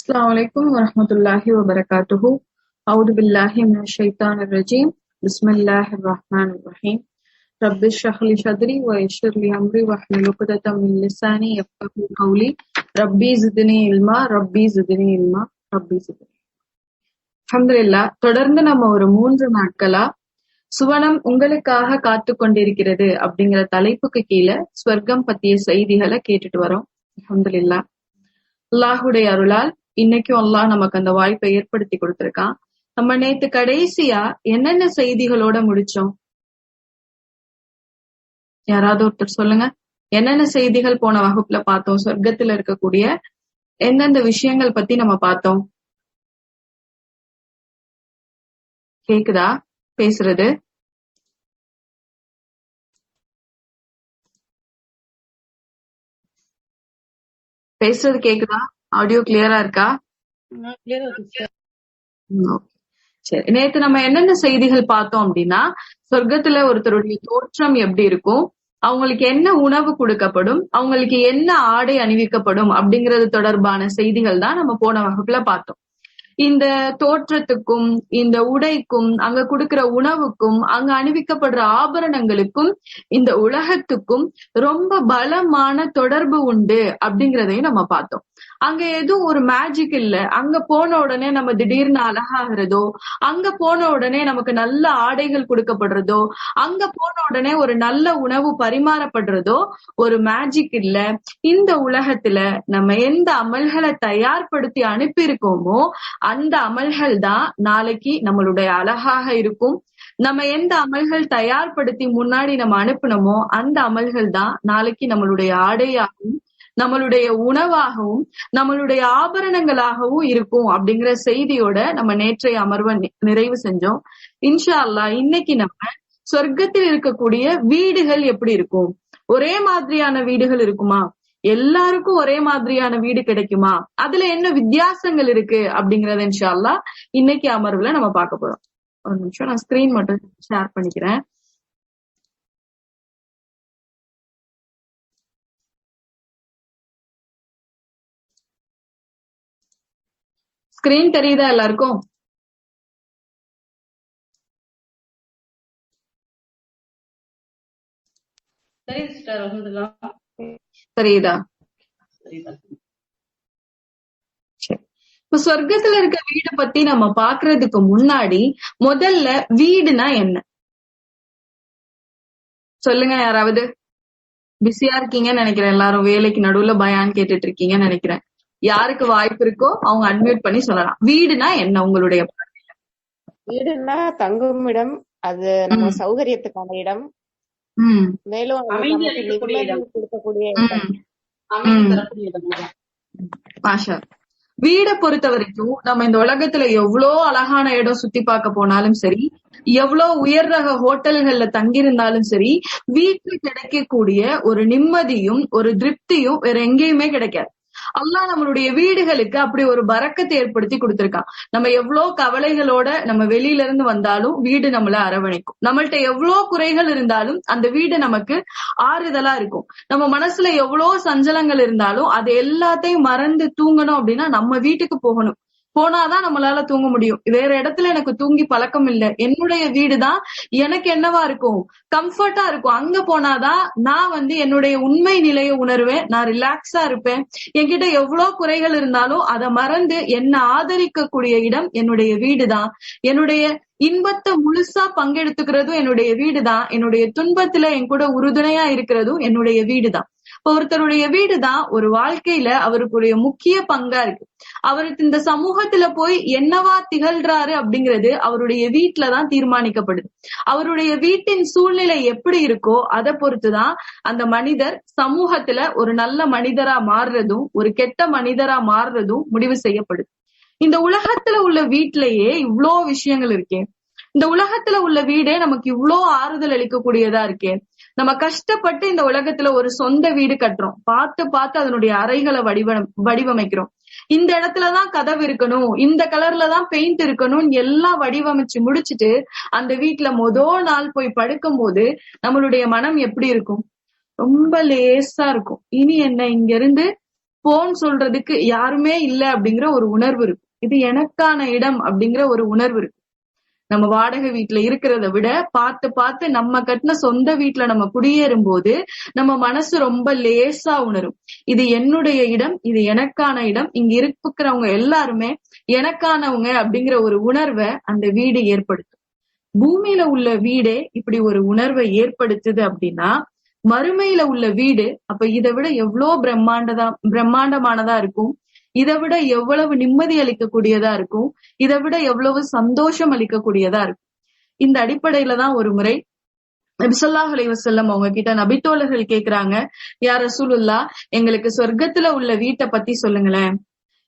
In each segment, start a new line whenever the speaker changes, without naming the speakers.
अस्सलामुअलैकुम वरहमतुल्लाहि वबरकातुहू। अऊदु बिल्लाहि मिनश शैतानिर रजीम। बिस्मिल्लाहिर रहमानिर रहीम। रब्बि इश्रह ली सदरी व यस्सिर ली अमरी वहलुल उक़दतम मिन लिसानी यफ्क़हू क़ौली। रब्बी ज़िदनी इल्मा रब्बी ज़िदनी इल्मा रब्बी ज़िदनी। அல்ஹம்துலில்லாஹ். தொடர்ந்து நம்ம ஒரு 3 நாட்களா சுவனம் உங்களுக்காக காத்து கொண்டிருக்கிறது அப்படிங்கிற தலைப்புக்கு கீழே ஸ்வர்க்கம் பத்திய செய்திகளை கேட்டுட்டு வரோம். அல்ஹம்துலில்லாஹ். அல்லாஹுடைய அருளால் இன்னைக்கும் அல்லாஹ் நமக்கு அந்த வாய்ப்பை ஏற்படுத்தி கொடுத்திருக்கான். நம்ம நேத்து கடைசியா என்னென்ன செய்திகளோட முடிச்சோம்? யாராவது ஒருத்தர் சொல்லுங்க. என்னென்ன செய்திகள் போன வகுப்புல பார்த்தோம்? சொர்க்கத்துல இருக்கக்கூடிய எந்தெந்த விஷயங்கள் பத்தி நம்ம பார்த்தோம்? கேக்குதா பேசுறது? பேசுறது கேக்குதா? ஆடியோ கிளியரா இருக்கா? சரி, நேத்து நம்ம என்னென்ன செய்திகள் பார்த்தோம் அப்படின்னா, சொர்க்கத்துல ஒருத்தருடைய தோற்றம் எப்படி இருக்கும், அவங்களுக்கு என்ன உணவு கொடுக்கப்படும், அவங்களுக்கு என்ன ஆடை அணிவிக்கப்படும் அப்படிங்கறது தொடர்பான செய்திகள் தான் நம்ம போன வகுப்புல பார்த்தோம். இந்த தோற்றத்துக்கும் இந்த உடைக்கும் அங்க கொடுக்கிற உணவுக்கும் அங்க அணிவிக்கப்படுற ஆபரணங்களுக்கும் இந்த உலகத்துக்கும் ரொம்ப பலமான தொடர்பு உண்டு அப்படிங்கறதையும் நம்ம பார்த்தோம். அங்க எதுவும் ஒரு மேஜிக் இல்ல. அங்க போன உடனே நம்ம திடீர்னு அழகாகிறதோ, அங்க போன உடனே நமக்கு நல்ல ஆடைகள் கொடுக்கப்படுறதோ, அங்க போன உடனே ஒரு நல்ல உணவு பரிமாறப்படுறதோ ஒரு மேஜிக் இல்ல. இந்த உலகத்துல நம்ம எந்த அமல்களை தயார்படுத்தி அனுப்பியிருக்கோமோ அந்த அமல்கள் தான் நாளைக்கு நம்மளுடைய அழகாக இருக்கும். நம்ம எந்த அமல்கள் தயார்படுத்தி முன்னாடி நம்ம அனுப்பினோமோ அந்த அமல்கள் தான் நாளைக்கு நம்மளுடைய ஆடையாகவும் நம்மளுடைய உணவாகவும் நம்மளுடைய ஆபரணங்களாகவும் இருக்கும் அப்படிங்கிற செய்தியோட நம்ம நேற்றைய அமர்வை நிறைவு செஞ்சோம். இன்ஷா அல்லாஹ் இன்னைக்கு நம்ம சொர்க்கத்தில் இருக்கக்கூடிய வீடுகள் எப்படி இருக்கும்? ஒரே மாதிரியான வீடுகள் இருக்குமா? எல்லாருக்கும் ஒரே மாதிரியான வீடு கிடைக்குமா? அதுல என்ன வித்தியாசங்கள் இருக்கு அப்படிங்கறத இன்ஷா அல்லாஹ் இன்னைக்கு அமர்வுல நம்ம பார்க்க போறோம். ஒரு நிமிஷம் நான் ஸ்கிரீன் மட்டும் ஷேர் பண்ணிக்கிறேன். ஸ்கிரீன் தெரியுதா எல்லாருக்கும்? தெரியுதா? இப்ப சொர்க்கத்துல இருக்க வீடு பத்தி நம்ம பாக்குறதுக்கு முன்னாடி முதல்ல வீடுனா என்ன சொல்லுங்க. யாராவது பிஸியா இருக்கீங்கன்னு நினைக்கிறேன். எல்லாரும் வேலைக்கு நடுவுல பயான் கேட்டுட்டு இருக்கீங்கன்னு நினைக்கிறேன். யாருக்கு வாய்ப்பு இருக்கோ அவங்க அன்மியூட் பண்ணி சொல்லலாம். வீடுனா என்ன உங்களுடைய?
வீடுன்னா தங்கும் இடம், அது நம்ம சௌகரியத்துக்கான இடம், மேலும் கொடுக்கக்கூடிய
மாஷா. வீடை பொறுத்த வரைக்கும் நம்ம இந்த உலகத்துல எவ்வளவு அழகான இடம் சுத்தி பார்க்க போனாலும் சரி, எவ்வளவு உயர் ரக ஹோட்டல்கள்ல தங்கியிருந்தாலும் சரி, வீட்டுல கிடைக்கக்கூடிய ஒரு நிம்மதியும் ஒரு திருப்தியும் வேற எங்கேயுமே கிடைக்காது. அல்லாஹ் நம்மளுடைய வீடுகளுக்கு அப்படி ஒரு பரக்கத்தை ஏற்படுத்தி கொடுத்திருக்கான். நம்ம எவ்வளவு கவலைகளோட நம்ம வெளியில இருந்து வந்தாலும் வீடு நம்மள அரவணைக்கும். நம்மள்ட்ட எவ்வளவு குறைகள் இருந்தாலும் அந்த வீடு நமக்கு ஆறுதலா இருக்கும். நம்ம மனசுல எவ்வளவு சஞ்சலங்கள் இருந்தாலும் அது எல்லாத்தையும் மறந்து தூங்கணும் அப்படின்னா நம்ம வீட்டுக்கு போகணும். போனாதான் நம்மளால தூங்க முடியும். வேற இடத்துல எனக்கு தூங்கி பழக்கம் இல்லை. என்னுடைய வீடுதான் எனக்கு என்னவா இருக்கும், கம்ஃபர்ட்டா இருக்கும். அங்க போனாதான் நான் என்னுடைய உண்மை நிலையை உணர்வேன். நான் ரிலாக்ஸா இருப்பேன். என்கிட்ட எவ்வளவு குறைகள் இருந்தாலும் அதை மறந்து என்ன ஆதரிக்கக்கூடிய இடம் என்னுடைய வீடுதான். என்னுடைய இன்பத்தை முழுசா பங்கெடுத்துக்கிறதும் என்னுடைய வீடுதான். என்னுடைய துன்பத்துல என் கூட உறுதுணையா இருக்கிறதும் என்னுடைய வீடுதான். இப்ப ஒருத்தருடைய வீடுதான் ஒரு வாழ்க்கையில அவருக்குரிய முக்கிய பங்கா இருக்கு. அவருக்கு இந்த சமூகத்துல போய் என்னவா திகழ்றாரு அப்படிங்கிறது அவருடைய வீட்டுலதான் தீர்மானிக்கப்படுது. அவருடைய வீட்டின் சூழ்நிலை எப்படி இருக்கோ அதை பொறுத்துதான் அந்த மனிதர் சமூகத்துல ஒரு நல்ல மனிதரா மாறுறதும் ஒரு கெட்ட மனிதரா மாறுறதும் முடிவு செய்யப்படுது. இந்த உலகத்துல உள்ள வீட்டிலேயே இவ்வளோ விஷயங்கள் இருக்கே. இந்த உலகத்துல உள்ள வீடே நமக்கு இவ்வளோ ஆறுதல் அளிக்கக்கூடியதா இருக்கே. நம்ம கஷ்டப்பட்டு இந்த உலகத்துல ஒரு சொந்த வீடு கட்டுறோம். பார்த்து பார்த்து அதனுடைய அறைகளை வடிவமைக்கிறோம். இந்த இடத்துலதான் கதவு இருக்கணும், இந்த கலர்லதான் பெயிண்ட் இருக்கணும் எல்லாம் வடிவமைச்சு முடிச்சுட்டு அந்த வீட்டுல முதல் நாள் போய் படுக்கும் போது நம்மளுடைய மனம் எப்படி இருக்கும்? ரொம்ப லேசா இருக்கும். இனி என்ன இங்க இருந்து போன்னு சொல்றதுக்கு யாருமே இல்ல அப்படிங்கிற ஒரு உணர்வு இருக்கு. இது எனக்கான இடம் அப்படிங்கிற ஒரு உணர்வு இருக்கு. நம்ம வாடகை வீட்டுல இருக்கிறத விட பார்த்து பார்த்து நம்ம கட்டின சொந்த வீட்டுல நம்ம குடியேறும் போது நம்ம மனசு ரொம்ப லேசா உணரும். இது என்னுடைய இடம், இது எனக்கான இடம், இங்க இருக்கிறவங்க எல்லாருமே எனக்கானவங்க அப்படிங்கிற ஒரு உணர்வை அந்த வீடு ஏற்படுத்தும். பூமியில உள்ள வீடே இப்படி ஒரு உணர்வை ஏற்படுத்துது அப்படின்னா மறுமையில உள்ள வீடு அப்ப இதை விட எவ்வளவு பிரம்மாண்டமானதா இருக்கும், இதை விட எவ்வளவு நிம்மதி அளிக்கக்கூடியதா இருக்கும், இதை விட எவ்வளவு சந்தோஷம் அளிக்கக்கூடியதா இருக்கும். இந்த அடிப்படையில தான் ஒரு முறை நபி ஸல்லல்லாஹு அலைஹி வஸல்லம் அவங்க கிட்ட நபித்தோழர்கள் கேக்குறாங்க, யா ரசூலுல்லாஹ், எங்களுக்கு சொர்க்கத்துல உள்ள வீட்டை பத்தி சொல்லுங்களேன்,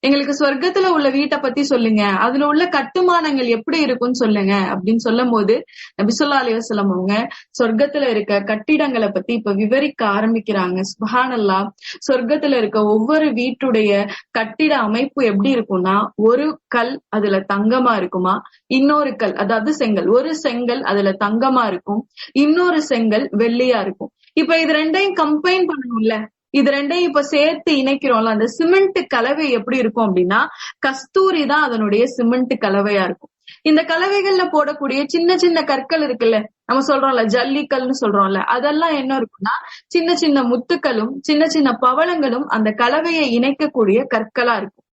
எங்களுக்கு சொர்க்கத்துல உள்ள வீட்டை பத்தி சொல்லுங்க, அதுல உள்ள கட்டுமானங்கள் எப்படி இருக்கும்னு சொல்லுங்க அப்படின்னு சொல்லும் போது நபி ஸல்லல்லாஹு அலைஹி வஸல்லம் அவங்க சொர்க்கத்துல இருக்க கட்டிடங்களை பத்தி இப்ப விவரிக்க ஆரம்பிக்கிறாங்க. சுப்ஹானல்லாஹ், சொர்க்கத்துல இருக்க ஒவ்வொரு வீட்டுடைய கட்டிட அமைப்பு எப்படி இருக்கும்னா, ஒரு கல் அதுல தங்கமா இருக்குமா, இன்னொரு கல் அதாவது செங்கல், ஒரு செங்கல் அதுல தங்கமா இருக்கும், இன்னொரு செங்கல் வெள்ளியா இருக்கும். இப்ப இது ரெண்டையும் கம்பைன் பண்ணணும்ல, இது ரெண்டையும் இப்ப சேர்த்து இணைக்கிறோம்ல, அந்த சிமெண்ட் கலவை எப்படி இருக்கும் அப்படின்னா கஸ்தூரி தான் அதனுடைய சிமெண்ட் கலவையா இருக்கும். இந்த கலவைகள்ல போடக்கூடிய சின்ன சின்ன கற்கள் இருக்குல்ல, நம்ம சொல்றோம்ல ஜல்லிக்கல்னு சொல்றோம்ல, அதெல்லாம் என்ன இருக்கும்னா சின்ன சின்ன முத்துக்களும் சின்ன சின்ன பவளங்களும் அந்த கலவையை இணைக்கக்கூடிய கற்களா இருக்கும்.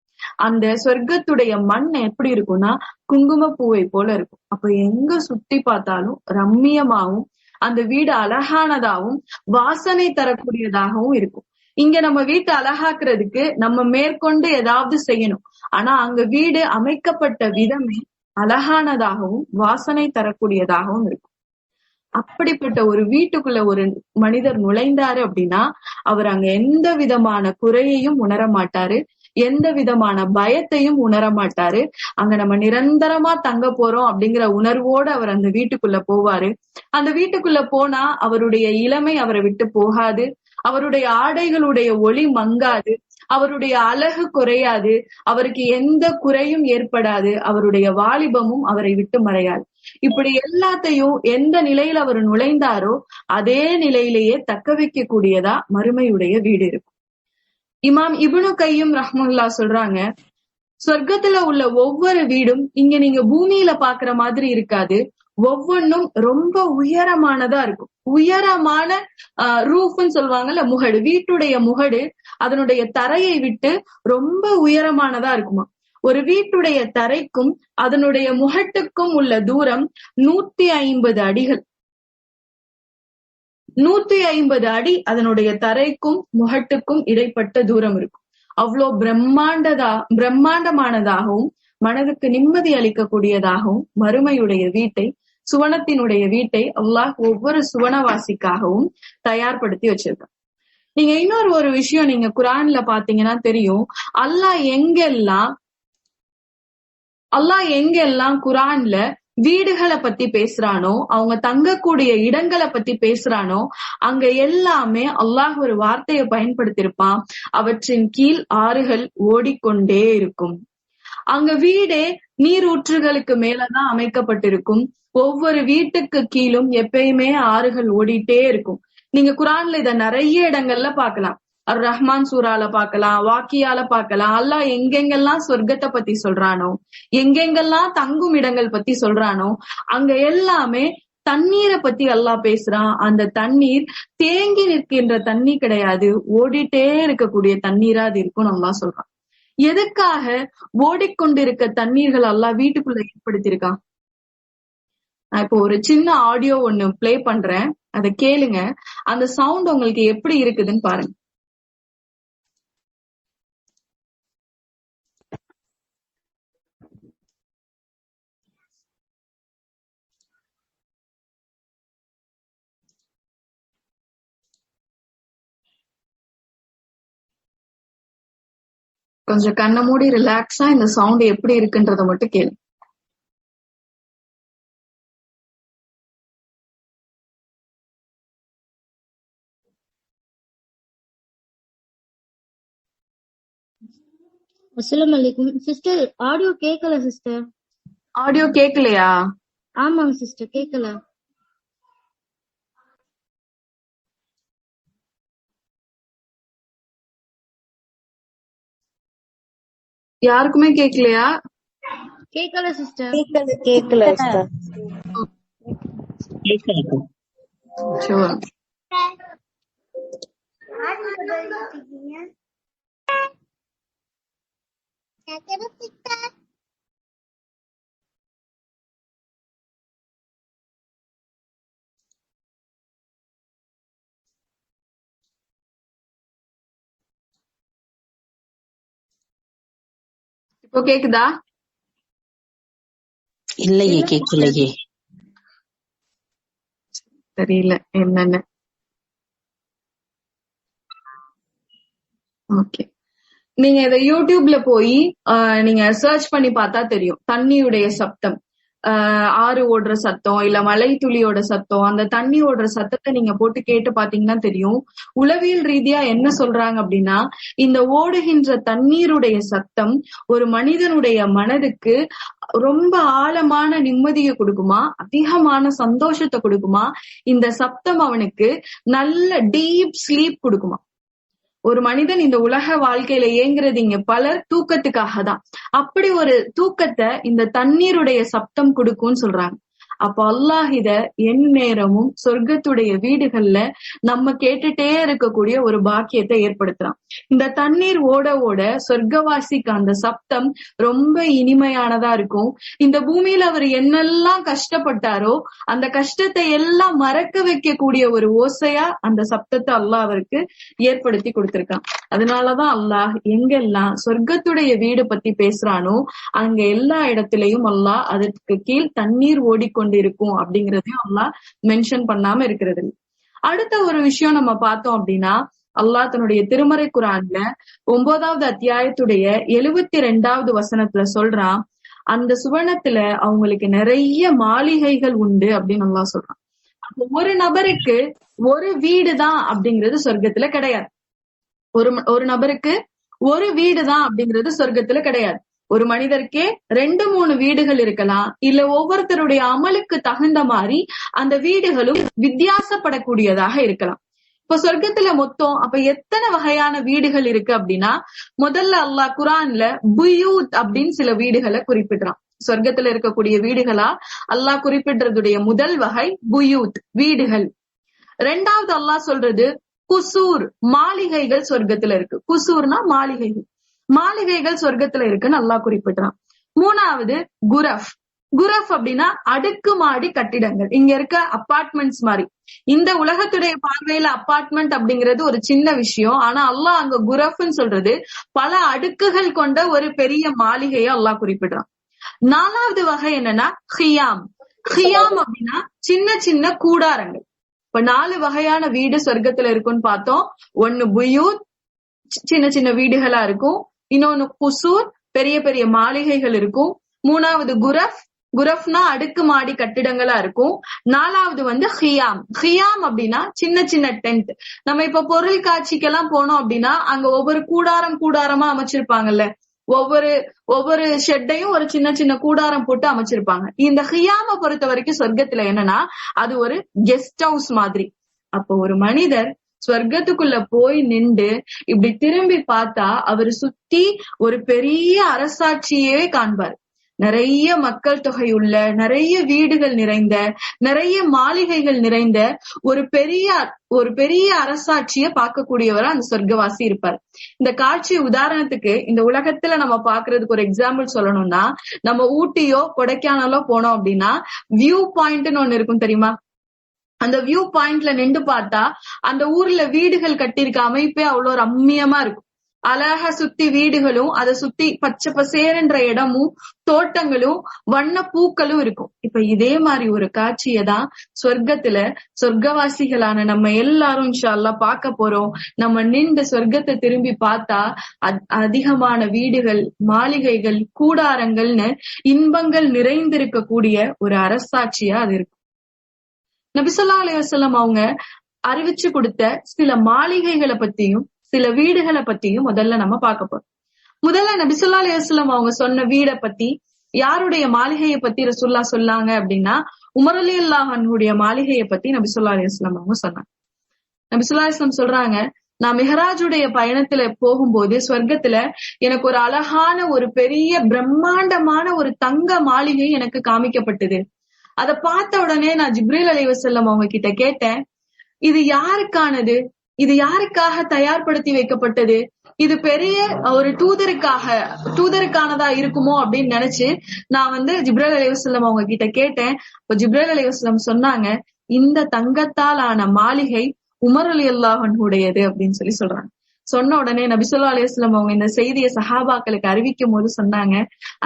அந்த சொர்க்கத்துடைய மண் எப்படி இருக்கும்னா குங்கும பூவை போல இருக்கும். அப்ப எங்க சுத்தி பார்த்தாலும் ரம்மியமாவும் அந்த வீடு அழகானதாகவும் வாசனை தரக்கூடியதாகவும் இருக்கும். இங்க நம்ம வீட்டை அழகாக்குறதுக்கு நம்ம மேற்கொண்டு ஏதாவது செய்யணும். ஆனா அங்க வீடு அமைக்கப்பட்ட விதமே அழகானதாகவும் வாசனை தரக்கூடியதாகவும் இருக்கும். அப்படிப்பட்ட ஒரு வீட்டுக்குள்ள ஒரு மனிதர் நுழைந்தாரு அப்படின்னா அவர் அங்க எந்த விதமான குறையையும் உணர மாட்டாரு, எந்த விதமான பயத்தையும் உணர மாட்டாரு. அங்க நம்ம நிரந்தரமா தங்க போறோம் அப்படிங்கிற உணர்வோட அவர் அந்த வீட்டுக்குள்ள போவாரு. அந்த வீட்டுக்குள்ள போனா அவருடைய இளமை அவரை விட்டு போகாது, அவருடைய ஆடைகளுடைய ஒளி மங்காது, அவருடைய அழகு குறையாது, அவருக்கு எந்த குறையும் ஏற்படாது, அவருடைய வாலிபமும் அவரை விட்டு மறையாது. இப்படி எல்லாத்தையும் எந்த நிலையில அவர் நுழைந்தாரோ அதே நிலையிலேயே தக்க வைக்க கூடியதா மறுமையுடைய வீடு இருக்கும். இமாம் இப்னு கையும் ரஹ்மத்துல்லாஹ் சொல்றாங்க, சொர்க்கத்துல உள்ள ஒவ்வொரு வீடும் இங்க நீங்க பூமியில பாக்குற மாதிரி இருக்காது, ஒவ்வொன்னும் ரொம்ப உயரமானதா இருக்கும். உயரமான ரூஃப்னு சொல்லுவாங்கல்ல, முகடு, வீட்டுடைய முகடு அதனுடைய தரையை விட்டு ரொம்ப உயரமானதா இருக்குமா. ஒரு வீட்டுடைய தரைக்கும் அதனுடைய முகட்டுக்கும் உள்ள தூரம் 150 அடிகள். 150 அடி அதனுடைய தரைக்கும் முகட்டுக்கும் இடைப்பட்ட தூரம் இருக்கும். அவ்வளோ பிரம்மாண்டமானதாகவும் மனதுக்கு நிம்மதி அளிக்கக்கூடியதாகவும் மறுமையுடைய வீட்டை, சுவனத்தினுடைய வீட்டை அல்லாஹ் ஒவ்வொரு சுவனவாசிக்காகவும் தயார்படுத்தி வச்சிருக்கான். நீங்க இன்னொரு ஒரு விஷயம் நீங்க குர்ஆன்ல பாத்தீங்கன்னா தெரியும், அல்லாஹ் எங்கெல்லாம் குர்ஆன்ல வீடுகளை பத்தி பேசுறானோ, அவங்க தங்கக்கூடிய இடங்களை பத்தி பேசுறானோ, அங்க எல்லாமே அல்லாஹ் ஒரு வார்த்தையை பயன்படுத்தியிருப்பான், அவற்றின் கீழ் ஆறுகள் ஓடிக்கொண்டே இருக்கும். அங்க வீடே நீரூற்றுகளுக்கு மேலதான் அமைக்கப்பட்டிருக்கும். ஒவ்வொரு வீட்டுக்கு கீழும் எப்பயுமே ஆறுகள் ஓடிட்டே இருக்கும். நீங்க குர்ஆன்ல இத நிறைய இடங்கள்ல பாக்கலாம். அர் ரஹ்மான் சூரால பாக்கலாம், வாக்கியால பாக்கலாம். அல்லாஹ் எங்கெங்கெல்லாம் சொர்க்கத்தை பத்தி சொல்றானோ, எங்கெங்கெல்லாம் தங்கும் இடங்கள் பத்தி சொல்றானோ, அங்க எல்லாமே தண்ணீரை பத்தி அல்லாஹ் பேசுறான். அந்த தண்ணீர் தேங்கி நிற்கின்ற தண்ணி கிடையாது, ஓடிட்டே இருக்கக்கூடிய தண்ணீரா அது இருக்கும்னு அல்லாஹ் சொல்றான். எதுக்காக ஓடிக்கொண்டிருக்க தண்ணீர்கள் அல்லாஹ் வீட்டுக்குள்ள ஏற்படுத்தியிருக்கான்? நான் இப்போ ஒரு சின்ன ஆடியோ ஒண்ணு பிளே பண்றேன், அதை கேளுங்க. அந்த சவுண்ட் உங்களுக்கு எப்படி இருக்குதுன்னு பாருங்க. கொஞ்சம் கண்ணை மூடி ரிலாக்ஸா இந்த சவுண்ட் எப்படி இருக்குன்றத மட்டும் கேளு.
அஸ்ஸலாமு அலைக்கும் சிஸ்டர். ஆடியோ கேக்கல சிஸ்டர்.
ஆடியோ கேக்கலையா?
ஆமாங்க சிஸ்டர், கேக்கல.
யாருக்குமே கேக்கலையா?
கேக்கல சிஸ்டர்.
கேக்கல சிஸ்டர்.
இப்போ கேக்குதா?
இல்லையே, கேட்கலையே.
தெரியல என்னன்னு. ஓகே, நீங்க இத யூடியூப்ல போய் நீங்க சர்ச் பண்ணி பார்த்தா தெரியும். தண்ணியுடைய சப்தம், ஆறு ஓடுற சத்தம், இல்ல மலை துளியோட சத்தம், அந்த தண்ணி ஓடுற சத்தத்தை நீங்க போட்டு கேட்டு பாத்தீங்கன்னா தெரியும். உளவியல் ரீதியா என்ன சொல்றாங்க அப்படின்னா, இந்த ஓடுகின்ற தண்ணீருடைய சத்தம் ஒரு மனிதனுடைய மனதுக்கு ரொம்ப ஆழமான நிம்மதியை கொடுக்குமா, அதிகமான சந்தோஷத்தை கொடுக்குமா, இந்த சப்தம் அவனுக்கு நல்ல டீப் ஸ்லீப் கொடுக்குமா. ஒரு மனிதன் இந்த உலக வாழ்க்கையில ஏங்குறது இங்க பலர் தூக்கத்துக்காக தான். அப்படி ஒரு தூக்கத்தை இந்த தண்ணீருடைய சப்தம் கொடுக்கும்னு சொல்றாங்க. அப்ப அல்லாஹ் இத என் நேரமும் சொர்க்கத்துடைய வீடுகள்ல நம்ம கேட்டுட்டே இருக்கக்கூடிய ஒரு பாக்கியத்தை ஏற்படுத்துறான். இந்த தண்ணீர் ஓட ஓட சொர்க்கவாசிக்கு அந்த சப்தம் ரொம்ப இனிமையானதா இருக்கும். இந்த பூமியில அவர் என்னெல்லாம் கஷ்டப்பட்டாரோ அந்த கஷ்டத்தை எல்லாம் மறக்க வைக்கக்கூடிய ஒரு ஓசையா அந்த சப்தத்தை அல்லாஹ் அவருக்கு ஏற்படுத்தி கொடுத்திருக்கான். அதனாலதான் அல்லாஹ் எங்கெல்லாம் சொர்க்கத்துடைய வீடு பத்தி பேசுறானோ அங்க எல்லா இடத்திலையும் அல்லாஹ் அதற்கு கீழ் தண்ணீர் ஓடிக்கொண்டு இருக்கும் அப்படிங்கறதையும் அல்லாஹ் மென்ஷன் பண்ணாம இருக்கிறது. அடுத்த ஒரு விஷயம் நம்ம பார்த்தோம் அப்படின்னா, அல்லாஹ் தன்னுடைய திருமறை குர்ஆன்ல 9வது அத்தியாயத்துடைய 72வது வசனத்துல சொல்றான், அந்த சுவனத்துல அவங்களுக்கு நிறைய மாளிகைகள் உண்டு அப்படின்னு அல்லாஹ் சொல்றான். அப்போ ஒரு நபருக்கு ஒரு வீடுதான் அப்படிங்கிறது சொர்க்கத்துல கிடையாது. ஒரு நபருக்கு ஒரு வீடுதான் அப்படிங்கிறது சொர்க்கத்துல கிடையாது. ஒரு மனிதருக்கே 2-3 வீடுகள் இருக்கலாம், இல்ல ஒவ்வொருத்தருடைய அமலுக்கு தகுந்த மாதிரி அந்த வீடுகளும் வித்தியாசப்படக்கூடியதாக இருக்கலாம். இப்ப சொர்க்கத்துல மொத்தம் அப்ப எத்தனை வகையான வீடுகள் இருக்கு அப்படின்னா, முதல்ல அல்லாஹ் குர்ஆன்ல புயூத் அப்படின்னு சில வீடுகளை குறிப்பிடுறான். சொர்க்கத்துல இருக்கக்கூடிய வீடுகளா அல்லாஹ் குறிப்பிடுறதுடைய முதல் வகை புயூத், வீடுகள். 2வது அல்லாஹ் சொல்றது குசூர், மாளிகைகள் சொர்க்கத்துல இருக்கு. குசூர்னா மாளிகைகள், மாளிகைகள் சொர்க்கத்துல இருக்குன்னு அல்லாஹ் குறிப்பிடுறான். 3வது குரஃப். குரஃப் அப்படின்னா அடுக்குமாடி கட்டிடங்கள். இங்க இருக்க அபார்ட்மெண்ட்ஸ் மாதிரி. இந்த உலகத்துடைய பார்வையில அபார்ட்மெண்ட் அப்படிங்கிறது ஒரு சின்ன விஷயம். ஆனா அல்லாஹ் அங்க குரஃப்னு சொல்றது பல அடுக்குகள் கொண்ட ஒரு பெரிய மாளிகையை அல்லாஹ் குறிப்பிடுறான். 4வது வகை என்னன்னா ஹியாம். ஹியாம் அப்படின்னா சின்ன சின்ன கூடாரங்கள். இப்ப 4 வகையான வீடு சொர்க்கத்துல இருக்குன்னு பார்த்தோம். ஒன்னு புயூத், சின்ன சின்ன வீடுகளா இருக்கும். இன்னொன்னு குசூர், பெரிய பெரிய மாளிகைகள் இருக்கும். 3வது குரஃப், குரஃப்னா அடுக்குமாடி கட்டிடங்களா இருக்கும். 4வது ஹியாம். ஹியாம் அப்படின்னா சின்ன சின்ன டென்ட். நம்ம இப்ப பொருள் காட்சிக்கெல்லாம் போனோம் அப்படின்னா அங்க ஒவ்வொரு கூடாரமா அமைச்சிருப்பாங்கல்ல, ஒவ்வொரு ஷெட்டையும் ஒரு சின்ன சின்ன கூடாரம் போட்டு அமைச்சிருப்பாங்க. இந்த ஹியாம பொறுத்த வரைக்கும் சொர்க்கத்துல என்னன்னா அது ஒரு கெஸ்ட் ஹவுஸ் மாதிரி. அப்போ ஒரு மனிதர் சொர்க்கத்துக்குள்ள போய் நின்று இப்படி திரும்பி பார்த்தா அவரு சுத்தி ஒரு பெரிய அரசாட்சியே காண்பார். நிறைய மக்கள் தொகை உள்ள, நிறைய வீடுகள் நிறைந்த, நிறைய மாளிகைகள் நிறைந்த ஒரு பெரிய அரசாட்சிய பார்க்கக்கூடியவரா அந்த சொர்க்கவாசி இருப்பார். இந்த காட்சி உதாரணத்துக்கு இந்த உலகத்துல நம்ம பாக்குறதுக்கு ஒரு எக்ஸாம்பிள் சொல்லணும்னா, நம்ம ஊட்டியோ கொடைக்கானலோ போனோம் அப்படின்னா வியூ பாயிண்ட்னு ஒண்ணு இருக்கும் தெரியுமா? அந்த வியூ பாயிண்ட்ல நின்று பார்த்தா அந்த ஊர்ல வீடுகள் கட்டியிருக்க அமைப்பே அவ்வளவு ரம்மியமா இருக்கும். அழகா சுத்தி வீடுகளும், அதை சுத்தி பச்சை பசேர்ன்ற இடமும், தோட்டங்களும், வண்ண பூக்களும் இருக்கும். இப்ப இதே மாதிரி ஒரு காட்சியதான் சொர்க்கத்துல சொர்க்கவாசிகளான நம்ம எல்லாரும் இன்ஷா அல்லாஹ் பார்க்க போறோம். நம்ம நின்று சொர்க்கத்தை திரும்பி பார்த்தா அதிகமான வீடுகள், மாளிகைகள், கூடாரங்கள்னு இன்பங்கள் நிறைந்திருக்கக்கூடிய ஒரு அரசாட்சியா அது இருக்கும். நபி ஸல்லல்லாஹு அலைஹி வஸல்லம் அவங்க அறிவிச்சு கொடுத்த சில மாளிகைகளை பத்தியும் சில வீடுகளை பத்தியும் முதல்ல நம்ம பார்க்க போறோம். முதல்ல நபி ஸல்லல்லாஹு அலைஹி வஸல்லம் அவங்க சொன்ன வீடை பத்தி, யாருடைய மாளிகையை பத்தி ரசூலுல்லாஹ் சொன்னாங்க அப்படின்னா உமர் ரலியல்லாஹு அன்ஹுடைய மாளிகையை பத்தி நபி ஸல்லல்லாஹு அலைஹி வஸல்லம் அவங்க சொன்னாங்க. நபி ஸல்லல்லாஹு அலைஹி வஸல்லம் சொல்றாங்க, நான் மிஹராஜுடைய பயணத்துல போகும்போது சொர்க்கத்துல எனக்கு ஒரு அழகான ஒரு பெரிய பிரம்மாண்டமான ஒரு தங்க மாளிகை எனக்கு காமிக்கப்பட்டது. அதை பார்த்த உடனே நான் ஜிப்ரீல் அலைஹிஸ்ஸலாம் அவங்க கிட்ட கேட்டேன், இது யாருக்கானது, இது யாருக்காக தயார்படுத்தி வைக்கப்பட்டது, இது பெரிய ஒரு தூதருக்கானதா இருக்குமோ அப்படின்னு நினைச்சு நான் ஜிப்ரீல் அலைஹிஸ்ஸலாம் அவங்க கிட்ட கேட்டேன். இப்ப ஜிப்ரீல் அலைஹிஸ்ஸலாம் சொன்னாங்க, இந்த தங்கத்தால் ஆன மாளிகை உமர் ரலியல்லாஹு அன்ஹுடையது அப்படின்னு சொல்றாங்க. சொன்ன உடனே நபி ஸல்லல்லாஹு அலைஹி வஸல்லம் அவங்க இந்த செய்தியை சஹாபாக்களுக்கு அறிவிக்கும் போது சொன்னாங்க,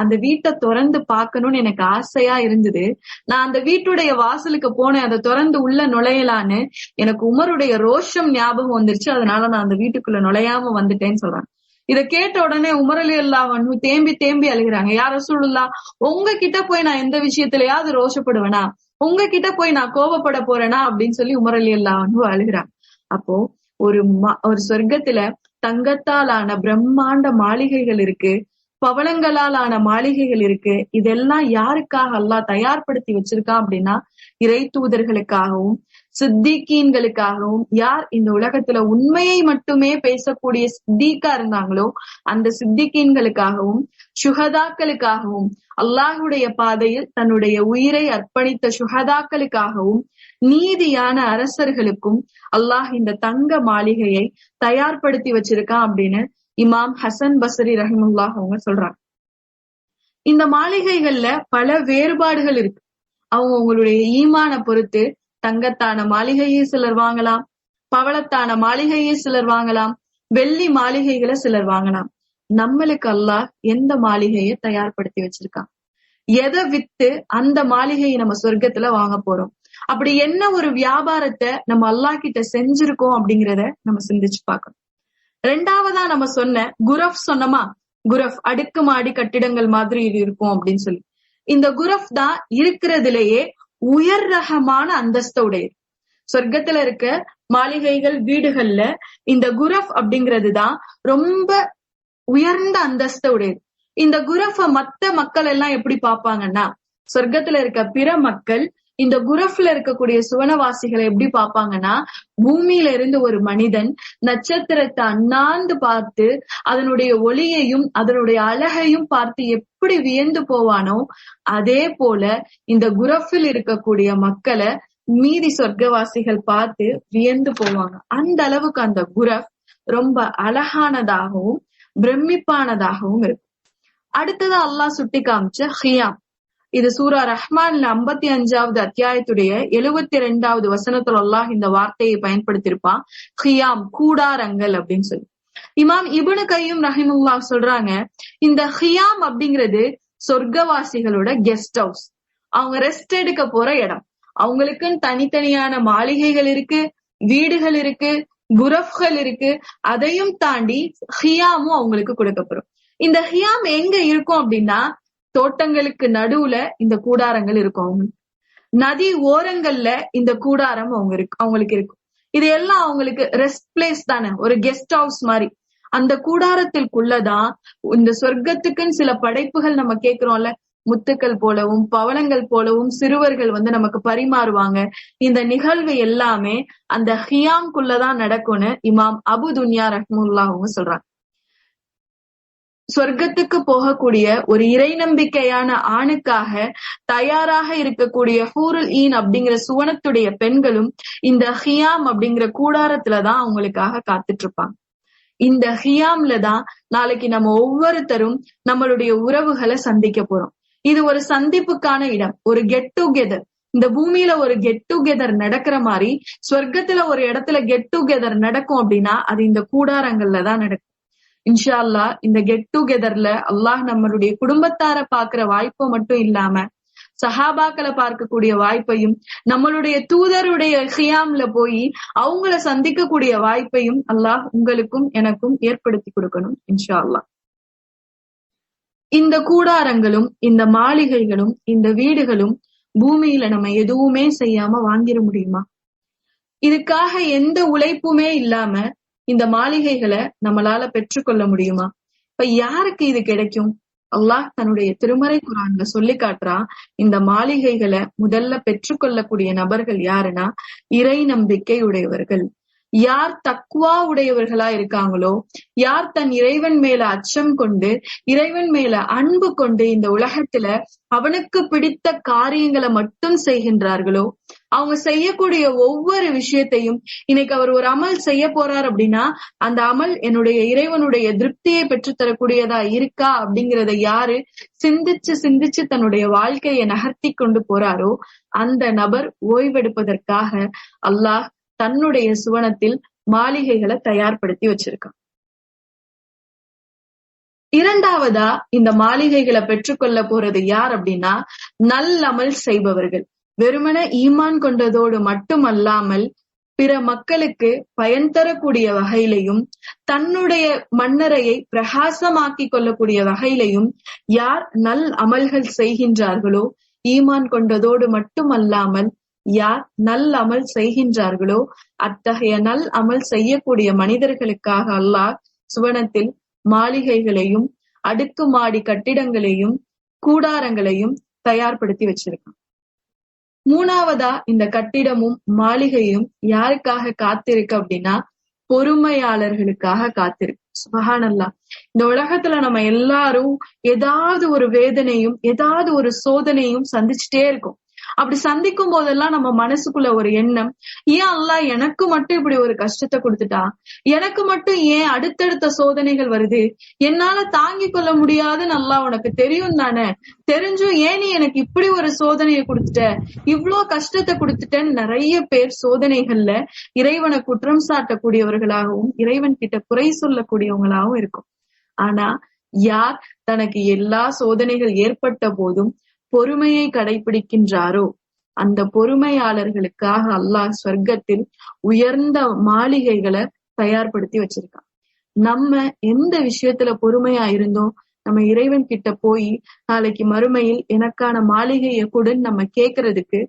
அந்த வீட்டை திறந்து பார்க்கணும்னு எனக்கு ஆசையா இருந்தது. நான் அந்த வீட்டுடைய வாசலுக்கு போனேன், அதை திறந்து உள்ள நுழையலான்னு எனக்கு உமருடைய ரோஷம் ஞாபகம் வந்துருச்சு. அதனால நான் அந்த வீட்டுக்குள்ள நுழையாம வந்துட்டேன்னு சொல்றாங்க. இதை கேட்ட உடனே உமர் ரலியல்லாஹு அன்ஹு தேம்பி அழுகிறாங்க. யா ரசூலுல்லாஹ், உங்ககிட்ட போய் நான் எந்த விஷயத்திலயாவது ரோஷப்படுவேனா, உங்ககிட்ட போய் நான் கோபப்பட போறேனா அப்படின்னு சொல்லி உமர் ரலியல்லாஹு அன்ஹு அழுகிறாங்க. அப்போ ஒரு சொர்க்கத்துல தங்கத்தால் ஆன பிரம்மாண்ட மாளிகைகள் இருக்கு, பவளங்களால் ஆன மாளிகைகள் இருக்கு. இதெல்லாம் யாருக்காக அல்லாஹ் தயார்படுத்தி வச்சிருக்கான் அப்படின்னா இறை தூதர்களுக்காகவும் சித்திகீன்களுக்காகவும். யார் இந்த உலகத்துல உண்மையை மட்டுமே பேசக்கூடிய சித்திகா இருந்தாங்களோ அந்த சித்திகீன்களுக்காகவும் சுஹதாக்களுக்காகவும் அல்லாஹுடைய பாதையில் தன்னுடைய உயிரை அர்ப்பணித்த சுஹதாக்களுக்காகவும் நீதியான அரசர்களுக்கும் அல்லாஹ் இந்த தங்க மாளிகையை தயார்படுத்தி வச்சிருக்கான் அப்படின்னு இமாம் ஹசன் பஸ்ரி ரஹிமுல்லாஹ் அவங்க சொல்றாங்க. இந்த மாளிகைகள்ல பல வேறுபாடுகள் இருக்கு. அவங்களுடைய ஈமான பொறுத்து தங்கத்தான மாளிகையை சிலர் வாங்கலாம், பவளத்தான மாளிகையை சிலர் வாங்கலாம், வெள்ளி மாளிகைகளை சிலர் வாங்கலாம். நம்மளுக்கு அல்லாஹ் எந்த மாளிகையை தயார்படுத்தி வச்சிருக்கான், எதை வித்து அந்த மாளிகையை நம்ம சொர்க்கத்துல வாங்க போறோம், அப்படி என்ன ஒரு வியாபாரத்தை நம்ம அல்லாஹ் கிட்ட செஞ்சிருக்கோம் அப்படிங்கிறத நம்ம சிந்திச்சு பார்க்கணும். ரெண்டாவதா நம்ம சொன்ன குரஃப் சொன்னமா, குரஃப் அடுக்குமாடி கட்டிடங்கள் மாதிரி இது இருக்கும் அப்படின்னு சொல்லி. இந்த குரஃப் தான் இருக்கிறதுலயே உயர் ரகமான அந்தஸ்த உடையது. சொர்க்கத்துல இருக்க மாளிகைகள் வீடுகள்ல இந்த குரஃப் அப்படிங்கிறது தான் ரொம்ப உயர்ந்த அந்தஸ்த உடையது. இந்த குரஃப மத்த மக்கள் எல்லாம் எப்படி பார்ப்பாங்கன்னா, சொர்க்கத்துல இருக்க பிற மக்கள் இந்த குரஃப்ல இருக்கக்கூடிய சுவனவாசிகளை எப்படி பார்ப்பாங்கன்னா, பூமியில இருந்து ஒரு மனிதன் நட்சத்திரத்தை அண்ணாந்து பார்த்து அதனுடைய ஒளியையும் அதனுடைய அழகையும் பார்த்து எப்படி வியந்து போவானோ அதே போல இந்த குரஃபில் இருக்கக்கூடிய மக்களை மீதி சொர்க்கவாசிகள் பார்த்து வியந்து போவாங்க. அந்த அளவுக்கு அந்த குரஃப் ரொம்ப அழகானதாகவும் பிரமிப்பானதாகவும் இருக்கும். அடுத்தது அல்லாஹ் சுட்டி காமிச்ச ஹியாம். இது சூரா ரஹ்மான்ல 55வது அத்தியாயத்துடைய 72வது வசனத்துல அல்லாஹ் இந்த வார்த்தையை பயன்படுத்தியிருப்பான், ஹியாம், கூடாரங்கள் அப்படின்னு சொல்லி. இமாம் இப்னு கையும் ரஹிமுல்லாஹ் சொல்றாங்க, இந்த ஹியாம் அப்படிங்கிறது சொர்க்கவாசிகளோட கெஸ்ட் ஹவுஸ், அவங்க ரெஸ்ட் எடுக்க போற இடம். அவங்களுக்குன்னு தனித்தனியான மாளிகைகள் இருக்கு, வீடுகள் இருக்கு, குரஃப்கள் இருக்கு. அதையும் தாண்டி ஹியாமும் அவங்களுக்கு கொடுக்கப்படும். இந்த ஹியாம் எங்க இருக்கும் அப்படின்னா தோட்டங்களுக்கு நடுவுல இந்த கூடாரங்கள் இருக்கும். அவங்களுக்கு நதி ஓரங்கள்ல இந்த கூடாரம் அவங்களுக்கு இருக்கும். இது எல்லாம் அவங்களுக்கு ரெஸ்ட் பிளேஸ் தானே, ஒரு கெஸ்ட் ஹவுஸ் மாதிரி. அந்த கூடாரத்திற்குள்ளதான் இந்த சொர்க்கத்துக்குன்னு சில படைப்புகள் நம்ம கேட்கிறோம்ல, முத்துக்கள் போலவும் பவளங்கள் போலவும் சிறுவர்கள் நமக்கு பரிமாறுவாங்க. இந்த நிகழ்வு எல்லாமே அந்த ஹியாம்குள்ளதான் நடக்கும்னு இமாம் அபு துன்யா ரஹ்முல்லாஹ் அவங்க சொல்றாங்க. சொர்க்கத்துக்கு போகக்கூடிய ஒரு இறை நம்பிக்கையான ஆணுக்காக தயாராக இருக்கக்கூடிய ஹூருல் ஈன் அப்படிங்கிற சுவனத்துடைய பெண்களும் இந்த ஹியாம் அப்படிங்கிற கூடாரத்துலதான் அவங்களுக்காக காத்துட்டு இருப்பாங்க. இந்த ஹியாம்ல தான் நாளைக்கு நம்ம ஒவ்வொருத்தரும் நம்மளுடைய உறவுகளை சந்திக்க போறோம். இது ஒரு சந்திப்புக்கான இடம், ஒரு கெட் டுகெதர். இந்த பூமியில ஒரு கெட் டுகெதர் நடக்கிற மாதிரி சொர்க்கத்துல ஒரு இடத்துல கெட் டுகெதர் நடக்கும் அப்படின்னா அது இந்த கூடாரங்கள்ல தான் நடக்கும். இன்ஷா அல்லாஹ் இந்த கெட் டுகெதர்ல அல்லாஹ் நம்மளுடைய குடும்பத்தார பாக்குற வாய்ப்பு மட்டும் இல்லாம சஹாபாக்களை பார்க்கக்கூடிய வாய்ப்பையும் நம்மளுடைய தூதருடைய ஹியாம்ல போய் அவங்கள சந்திக்கக்கூடிய வாய்ப்பையும் அல்லாஹ் உங்களுக்கும் எனக்கும் ஏற்படுத்தி கொடுக்கணும் இன்ஷா அல்லாஹ். இந்த கூடாரங்களும் இந்த மாளிகைகளும் இந்த வீடுகளும் பூமியில நம்ம எதுவுமே செய்யாம வாங்கிட முடியுமா? இதுக்காக எந்த உழைப்புமே இல்லாம இந்த மாளிகைகளை நம்மளால பெற்றுக்கொள்ள முடியுமா? இப்ப யாருக்கு இது கிடைக்கும்? அல்லாஹ் தன்னுடைய திருமறை குர்ஆன்ல சொல்லி காட்டுறான், இந்த மாளிகைகளை முதல்ல பெற்றுக்கொள்ளக்கூடிய நபர்கள் யாருன்னா இறை நம்பிக்கை உடையவர்கள். யார் தக்வா உடையவர்களா இருக்காங்களோ, யார் தன் இறைவன் மேல அச்சம் கொண்டு இறைவன் மேல அன்பு கொண்டு இந்த உலகத்துல அவனுக்கு பிடித்த காரியங்களை மட்டும் செய்கின்றார்களோ, அவங்க செய்யக்கூடிய ஒவ்வொரு விஷயத்தையும், இன்னைக்கு அவர் ஒரு அமல் செய்ய போறார் அப்படின்னா அந்த அமல் என்னுடைய இறைவனுடைய திருப்தியை பெற்றுத்தரக்கூடியதா இருக்கா அப்படிங்கிறத யாரு சிந்திச்சு சிந்திச்சு தன்னுடைய வாழ்க்கையை நகர்த்தி கொண்டு போறாரோ அந்த நபர் ஓய்வெடுப்பதற்காக அல்லாஹ் தன்னுடைய சுவனத்தில் மாளிகைகளை தயார்படுத்தி வச்சிருக்கான். இரண்டாவதா இந்த மாளிகைகளை பெற்றுக்கொள்ள போறது யார் அப்படின்னா நல்லமல் செய்பவர்கள். வெறுமன ஈமான் கொண்டதோடு மட்டுமல்லாமல் பிற மக்களுக்கு பயன் தரக்கூடிய வகையிலையும் தன்னுடைய மன்னரையை பிரகாசமாக்கி கொள்ளக்கூடிய வகையிலையும் யார் நல் அமல்கள் செய்கின்றார்களோ, ஈமான் கொண்டதோடு மட்டுமல்லாமல் யார் நல் அமல் செய்கின்றார்களோ அத்தகைய நல் அமல் செய்யக்கூடிய மனிதர்களுக்காக அல்லாஹ் சுவனத்தில் மாளிகைகளையும் அடுக்குமாடி கட்டிடங்களையும் கூடாரங்களையும் தயார்படுத்தி வச்சிருக்கான். மூணாவதா இந்த கட்டிடமும் மாளிகையும் யாருக்காக காத்திருக்கு அப்படின்னா பொறுமையாளர்களுக்காக காத்திருக்கு. சுப்ஹானல்லாஹ். இந்த உலகத்துல நம்ம எல்லாரும் ஏதாவது ஒரு வேதனையும் ஏதாவது ஒரு சோதனையும் சந்திச்சுட்டே இருக்கோம். அப்படி சந்திக்கும் போதெல்லாம் நம்ம மனசுக்குள்ள ஒரு எண்ணம், ஏன் அல்லாஹ் எனக்கு மட்டும் இப்படி ஒரு கஷ்டத்தை கொடுத்துட்டா, எனக்கு மட்டும் ஏன் அடுத்தடுத்த சோதனைகள் வருது, என்னால தாங்கிக் கொள்ள முடியாதுன்னு அல்லாஹ் உனக்கு தெரியும் தானே, தெரிஞ்சும் ஏன் நீ எனக்கு இப்படி ஒரு சோதனையை கொடுத்துட்ட, இவ்ளோ கஷ்டத்தை கொடுத்துட்டேன்னு நிறைய பேர் சோதனைகள்ல இறைவனை குற்றம் சாட்டக்கூடியவர்களாகவும் இறைவன் கிட்ட குறை சொல்லக்கூடியவங்களாகவும் இருக்கும். ஆனா யார் தனக்கு எல்லா சோதனைகள் ஏற்பட்ட போதும் பொறுமையை கடைபிடிக்கின்றாரோ அந்த பொறுமையாளர்களுக்காக அல்லாஹ் சொர்க்கத்தில் உயர்ந்த மாளிகைகளை தயார்படுத்தி வச்சிருக்கான். நம்ம எந்த விஷயத்துல பொறுமையா இருந்தோம், நம்ம இறைவன் கிட்ட போய் நாளைக்கு மறுமையில் எனக்கான மாளிகையை கூடன்னு நம்ம கேக்குறதுக்கு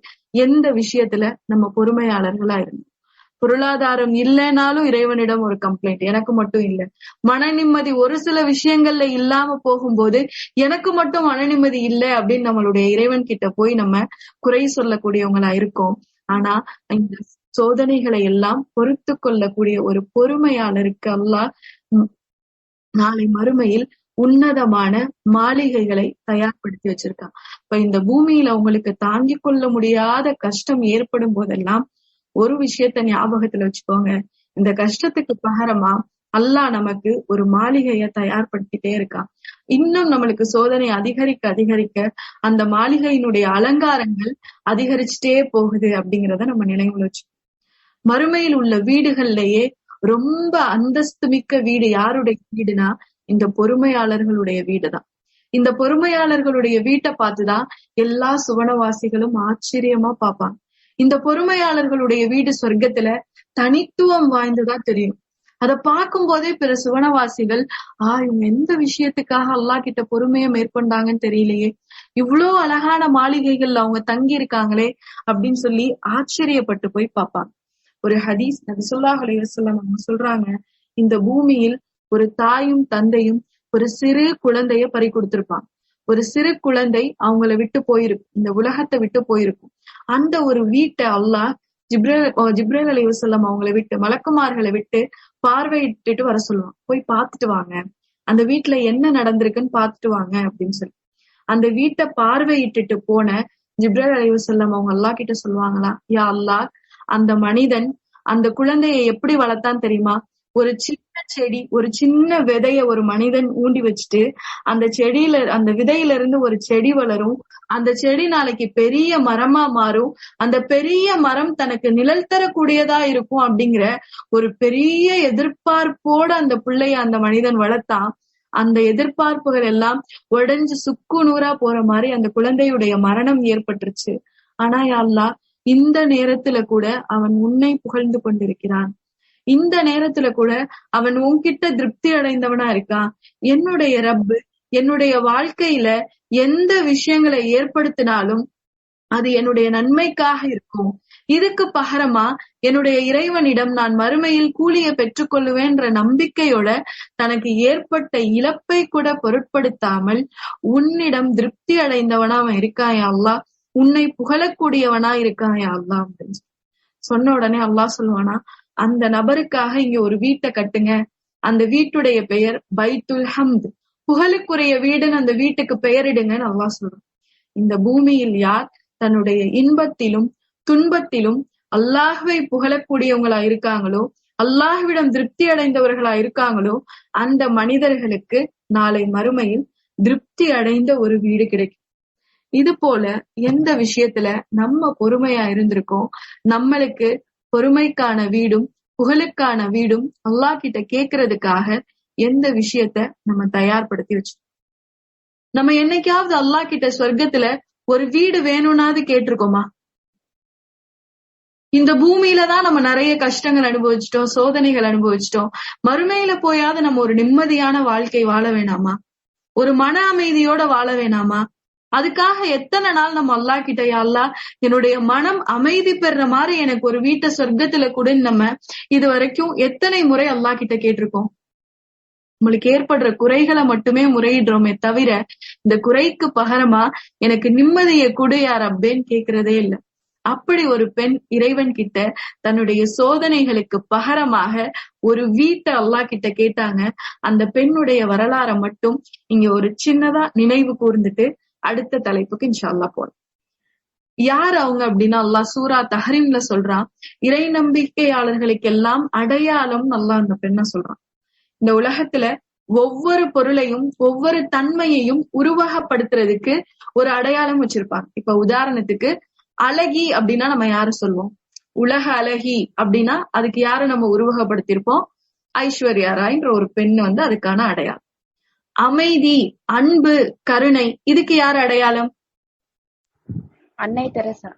எந்த விஷயத்துல நம்ம பொறுமையாளர்களா இருந்தோம்? பொருளாதாரம் இல்லைனாலும் இறைவனிடம் ஒரு கம்ப்ளைண்ட், எனக்கு மட்டும் இல்ல. மன நிம்மதி ஒரு சில விஷயங்கள்ல இல்லாம போகும்போது எனக்கு மட்டும் மன நிம்மதி இல்லை அப்படின்னு நம்மளுடைய இறைவன் கிட்ட போய் நம்ம குறை சொல்லக்கூடியவங்களா இருக்கோம். ஆனா இந்த சோதனைகளை எல்லாம் பொறுத்து கொள்ளக்கூடிய ஒரு பொறுமையாளருக்கு அல்லாஹ் நாளை மறுமையில் உன்னதமான மாளிகைகளை தயார்படுத்தி வச்சிருக்கான். இப்ப இந்த பூமியில உங்களுக்கு தாங்கிக் கொள்ள முடியாத கஷ்டம் ஏற்படும் போதெல்லாம் ஒரு விஷயத்த ஞாபகத்துல வச்சுக்கோங்க, இந்த கஷ்டத்துக்கு பகரமா அல்லாஹ் நமக்கு ஒரு மாளிகைய தயார்படுத்திட்டே இருக்கான். இன்னும் நம்மளுக்கு சோதனை அதிகரிக்க அதிகரிக்க அந்த மாளிகையினுடைய அலங்காரங்கள் அதிகரிச்சுட்டே போகுது அப்படிங்கிறத நம்ம நினைவுல வச்சுக்கோம். மறுமையில் உள்ள வீடுகள்லயே ரொம்ப அந்தஸ்து மிக்க வீடு யாருடைய வீடுனா இந்த பொறுமையாளர்களுடைய வீடுதான். இந்த பொறுமையாளர்களுடைய வீட்டை பார்த்துதான் எல்லா சுவனவாசிகளும் ஆச்சரியமா பார்ப்பாங்க. இந்த பொறுமையாளர்களுடைய வீடு சொர்க்கத்துல தனித்துவம் வாய்ந்ததா தெரியும். அதை பார்க்கும் போதே பிற சுவனவாசிகள் இவங்க எந்த விஷயத்துக்காக அல்லாஹ் கிட்ட பொறுமையை மேற்கொண்டாங்கன்னு தெரியலையே, இவ்வளோ அழகான மாளிகைகள்ல அவங்க தங்கி இருக்காங்களே அப்படின்னு சொல்லி ஆச்சரியப்பட்டு போய் பார்ப்பாங்க. ஒரு ஹதீஸ் நபி ஸல்லல்லாஹு அலைஹி வஸல்லம் அவங்க சொல்றாங்க, இந்த பூமியில் ஒரு தாயும் தந்தையும் ஒரு சிறு குழந்தைய பறி கொடுத்திருப்பாங்க. ஒரு சிறு குழந்தை அவங்கள விட்டு போயிருக்கும், இந்த உலகத்தை விட்டு போயிருக்கும். அந்த ஒரு வீட்டை அல்லாஹ் ஜிப்ரீல் அலைஹிஸ்ஸலாம் அவங்களை விட்டு மலக்குமார்களை விட்டு பார்வையிட்டுட்டு வர சொல்லுவாங்க. போய் பார்த்துட்டு வாங்க, அந்த வீட்டுல என்ன நடந்திருக்குன்னு பார்த்துட்டு வாங்க அப்படின்னு சொல்லி அந்த வீட்டை பார்வையிட்டுட்டு போன ஜிப்ரீல் அலைஹிஸ்ஸலாம் அவங்க அல்லாஹ் கிட்ட சொல்லுவாங்களா, யா அல்லாஹ், அந்த மனிதன் அந்த குழந்தையை எப்படி வளர்த்தான் தெரியுமா? ஒரு சின்ன செடி, ஒரு சின்ன விதைய ஒரு மனிதன் ஊண்டி வச்சுட்டு அந்த செடியில அந்த விதையில இருந்து ஒரு செடி வளரும், அந்த செடி நாளைக்கு பெரிய மரமா மாறும், அந்த பெரிய மரம் தனக்கு நிழல் தரக்கூடியதா இருக்கும் அப்படிங்கிற ஒரு பெரிய எதிர்பார்ப்போட அந்த பிள்ளைய அந்த மனிதன் வளர்த்தான். அந்த எதிர்பார்ப்புகள் எல்லாம் உடைஞ்சு சுக்கு நூறா போற மாதிரி அந்த குழந்தையுடைய மரணம் ஏற்பட்டுருச்சு. ஆனா யா அல்லாஹ், இந்த நேரத்துல கூட அவன் உன்னை புகழ்ந்து கொண்டிருக்கிறான், இந்த நேரத்துல கூட அவன் உன்கிட்ட திருப்தி அடைந்தவனா இருக்கான். என்னுடைய ரப்பு என்னுடைய வாழ்க்கையில எந்த விஷயங்களை ஏற்படுத்தினாலும் அது என்னுடைய நன்மைக்காக இருக்கும். இதுக்கு பகரமா என்னுடைய இறைவனிடம் நான் மறுமையில் கூலியை பெற்றுக்கொள்ளுவேன்ற நம்பிக்கையோட தனக்கு ஏற்பட்ட இழப்பை கூட பொருட்படுத்தாமல் உன்னிடம் திருப்தி அடைந்தவனா அவன் இருக்காயா அல்லாஹ், உன்னை புகழக்கூடியவனா இருக்காயா அல்லாஹ் அப்படின்னு சொன்ன உடனே அல்லாஹ் சொல்லுவானா, அந்த நபருக்காக இங்க ஒரு வீட்டை கட்டுங்க. அந்த வீட்டுடைய பெயர் பைத்துல் ஹம்த், புகழுக்குரிய வீடுன்னு அந்த வீட்டுக்கு பெயரிடுங்கன்னு அல்லாஹ் சொல்றான். இந்த பூமியில் யார் தன்னுடைய இன்பத்திலும் துன்பத்திலும் அல்லாஹ்வை புகழக்கூடியவங்களா இருக்காங்களோ, அல்லாஹ்விடம் திருப்தி அடைந்தவர்களா இருக்காங்களோ, அந்த மனிதர்களுக்கு நாளை மறுமையில் திருப்தி அடைந்த ஒரு வீடு கிடைக்கும். இது போல எந்த விஷயத்துல நம்ம பொறுமையா இருந்திருக்கோம், நம்மளுக்கு பொறுமைக்கான வீடும் புகழுக்கான வீடும் அல்லாஹ் கிட்ட கேட்கறதுக்காக எந்த விஷயத்த நம்ம தயார்படுத்தி வச்சோம். நம்ம என்னைக்காவது அல்லாஹ் கிட்ட சொர்க்கத்துல ஒரு வீடு வேணும்னாவது கேட்டிருக்கோமா? இந்த பூமியில தான் நம்ம நிறைய கஷ்டங்கள் அனுபவிச்சிட்டோம், சோதனைகள் அனுபவிச்சிட்டோம். மறுமையில போயாவது நம்ம ஒரு நிம்மதியான வாழ்க்கை வாழ வேணாமா? ஒரு மன அமைதியோட வாழ வேணாமா? அதுக்காக எத்தனை நாள் நம்ம அல்லாஹ் கிட்ட, யா அல்லாஹ் என்னுடைய மனம் அமைதி பெற மாதிரி எனக்கு ஒரு வீட்டை சொர்க்கத்துல கூடன்னு நம்ம இது வரைக்கும் எத்தனை முறை அல்லாஹ் கிட்ட கேட்டிருக்கோம்? நம்மளுக்கு ஏற்படுற குறைகளை மட்டுமே முறையிடுறோமே தவிர இந்த குறைக்கு பகரமா எனக்கு நிம்மதியை கொடு யா ரப்பேன்னு கேட்கிறதே இல்லை. அப்படி ஒரு பெண் இறைவன் கிட்ட தன்னுடைய சோதனைகளுக்கு பகரமாக ஒரு வீட்டை அல்லாஹ் கிட்ட கேட்டாங்க. அந்த பெண்ணுடைய வரலாற மட்டும் இங்க ஒரு சின்னதா நினைவு கூர்ந்துட்டு அடுத்த தலைப்புக்கு இன்ஷா அல்லாஹ் போறோம். யார் அவங்க அப்படின்னா, அல்லாஹ் சூரா தஹரீம்ல சொல்றான், இறை நம்பிக்கையாளர்களுக்கெல்லாம் அடையாளம் அல்லாஹ் அந்த பெண்ணை சொல்றான். இந்த உலகத்துல ஒவ்வொரு பொருளையும் ஒவ்வொரு தன்மையையும் உருவகப்படுத்துறதுக்கு ஒரு அடையாளம் வச்சிருப்பாங்க. இப்ப உதாரணத்துக்கு அழகி அப்படின்னா நம்ம யாரு சொல்லுவோம்? உலக அழகி அப்படின்னா அதுக்கு யாரு நம்ம உருவகப்படுத்திருப்போம்? ஐஸ்வர்யா ராய்ன்ற ஒரு பெண் அதுக்கான அடையாளம். அமைதி, அன்பு, கருணை, இதுக்கு யார் அடையாளம்?
அன்னை தெரசா.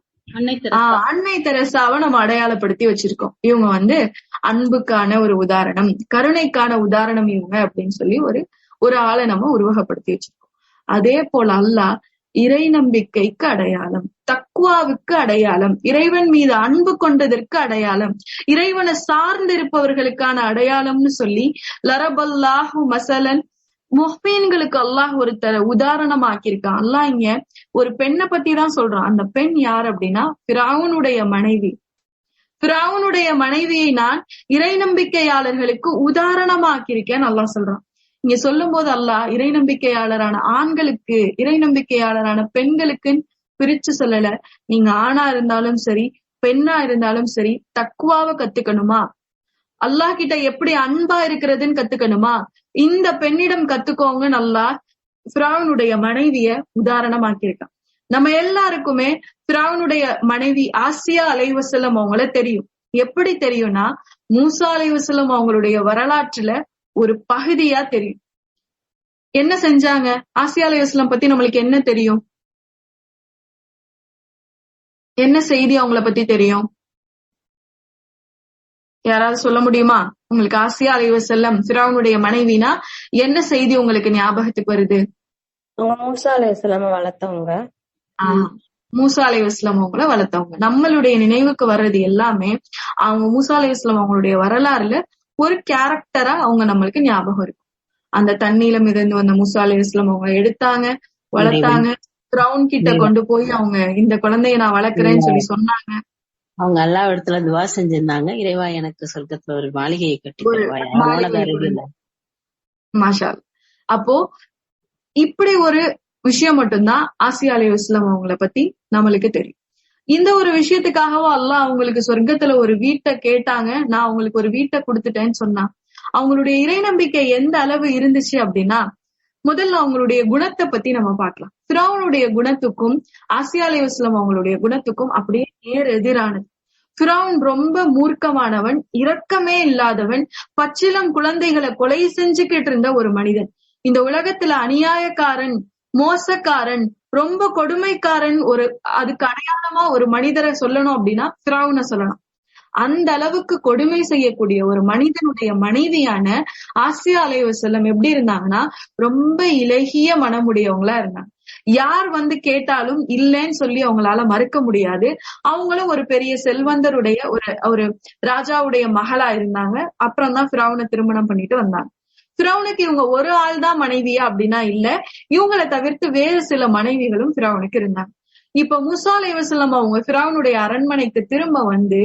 அன்னை தெரசாவை நம்ம அடையாளப்படுத்தி வச்சிருக்கோம். இவங்க அன்புக்கான ஒரு உதாரணம், கருணைக்கான உதாரணம் இவங்க அப்படின்னு சொல்லி ஒரு ஆளை நம்ம உருவகப்படுத்தி வச்சிருக்கோம். அதே போல அல்லாஹ் இறை நம்பிக்கைக்கு அடையாளம், தக்வாவுக்கு அடையாளம், இறைவன் மீது அன்பு கொண்டதற்கு அடையாளம், இறைவனை சார்ந்து இருப்பவர்களுக்கான அடையாளம்னு சொல்லி லரபல்லாஹு மசலன் முஹ்மீன்களுக்கு அல்லாஹ் உதாரணமாக்கியிருக்கான். அல்லாஹ் இங்க ஒரு பெண்ணை பத்தி தான் சொல்றான். அந்த பெண் யார் அப்படின்னா ஃபிரௌனுடைய மனைவி. ஃபிரௌனுடைய மனைவியை நான் இறை நம்பிக்கையாளர்களுக்கு உதாரணமாக்கியிருக்கேன்னு அல்லாஹ் சொல்றான். இங்க சொல்லும் போது அல்லாஹ் இறை நம்பிக்கையாளரான ஆண்களுக்கு, இறை நம்பிக்கையாளரான பெண்களுக்குன்னு பிரிச்சு சொல்லல. நீங்க ஆணா இருந்தாலும் சரி, பெண்ணா இருந்தாலும் சரி, தக்வாவை கத்துக்கணுமா, அல்லாஹ் கிட்ட எப்படி அன்பா இருக்கிறதுன்னு கத்துக்கணுமா, இந்த பெண்ணிடம் கத்துக்கோங்கன்னு அல்லாஹ் ஃபிரௌனுடைய மனைவிய உதாரணமாக்கியிருக்கான். நம்ம எல்லாருக்குமே ஃபிரௌனுடைய மனைவி ஆசியா அலைஹிஸ்ஸலாம் அவங்கள தெரியும். எப்படி தெரியும்னா, மூசா அலைஹிஸ்ஸலாம் அவங்களுடைய வரலாற்றுல ஒரு பகுதியா தெரியும். என்ன செஞ்சாங்க? ஆசியா அலைஹிஸ்ஸலாம் பத்தி நம்மளுக்கு என்ன தெரியும்? என்ன செய்தி அவங்கள பத்தி தெரியும்? யாராவது சொல்ல முடியுமா? உங்களுக்கு ஆசியா அலைஹிஸ்ஸலாம் ஃபிரௌனுடைய மனைவினா என்ன செய்தி உங்களுக்கு ஞாபகத்துக்கு வருது?
மூசா அலைஹிஸ்ஸலாம் வளர்த்தவங்க.
மூசா அலைஹிஸ்ஸலாம் அவங்கள வளர்த்தவங்க. நம்மளுடைய நினைவுக்கு வர்றது எல்லாமே அவங்க மூசா அலைஹிஸ்ஸலாம் அவங்களுடைய வரலாறுல ஒரு கேரக்டரா அவங்க நம்மளுக்கு ஞாபகம் இருக்கும். அந்த தண்ணியில மிதந்து வந்த மூசா அலைஹிஸ்ஸலாம் அவங்க எடுத்தாங்க, வளர்த்தாங்க. ஃபிரௌன் கிட்ட கொண்டு போய் அவங்க இந்த குழந்தைய நான் வளர்க்கிறேன்னு சொல்லி சொன்னாங்க.
அவங்க எல்லா இடத்துல துவா செஞ்சிருந்தாங்க, இறைவா எனக்கு சொர்க்கத்துல ஒரு மாளிகையை கட்டி.
மாஷா. அப்போ இப்படி ஒரு விஷயம் மட்டும்தான் ஆசியா அலைஹிஸ்ஸலாம் அவங்கள பத்தி நம்மளுக்கு தெரியும். இந்த ஒரு விஷயத்துக்காகவோ அல்லாஹ் அவங்களுக்கு சொர்க்கத்துல ஒரு வீட்டை கேட்டாங்க, நான் அவங்களுக்கு ஒரு வீட்டை கொடுத்துட்டேன்னு சொன்னா. அவங்களுடைய இறை நம்பிக்கை எந்த அளவு இருந்துச்சு அப்படின்னா, முதல்ல அவங்களுடைய குணத்தை பத்தி நம்ம பார்க்கலாம். ஃபிரௌனுடைய குணத்துக்கும் ஆசியா அலைஹிஸ்ஸலாம் அவங்களுடைய குணத்துக்கும் அப்படியே நேர் எதிரானது. ஃபிரௌன் ரொம்ப மூர்க்கமானவன், இரக்கமே இல்லாதவன், பச்சிளம் குழந்தைகளை கொலை செஞ்சுக்கிட்டு இருந்த ஒரு மனிதன். இந்த உலகத்துல அநியாயக்காரன், மோசக்காரன், ரொம்ப கொடுமைக்காரன் அதுக்கு அடையாளமா ஒரு மனிதரை சொல்லணும் அப்படின்னா ஃபிரௌனை சொல்லலாம். அந்த அளவுக்கு கொடுமை செய்யக்கூடிய ஒரு மனிதனுடைய மனைவியான ஆசியா அலைஹிஸ்ஸலாம் எப்படி இருந்தாங்கன்னா, ரொம்ப இலகிய மனமுடையவங்களா இருந்தாங்க. யார் கேட்டாலும் இல்லைன்னு சொல்லி அவங்களால மறுக்க முடியாது. அவங்களும் ஒரு பெரிய செல்வந்தருடைய ஒரு ராஜாவுடைய மகளா இருந்தாங்க. அப்புறம் தான் ஃபிரௌனை திருமணம் பண்ணிட்டு வந்தாங்க. ஃபிரௌனுக்கு இவங்க ஒரு ஆள் தான் மனைவியா அப்படின்னா இல்ல, இவங்களை தவிர்த்து வேறு சில மனைவிகளும் ஃபிரௌனுக்கு இருந்தாங்க. இப்ப மூசா அலைஹிஸ்ஸலாம் அவங்க ஃபிரௌனுடைய அரண்மனைக்கு திரும்ப வந்து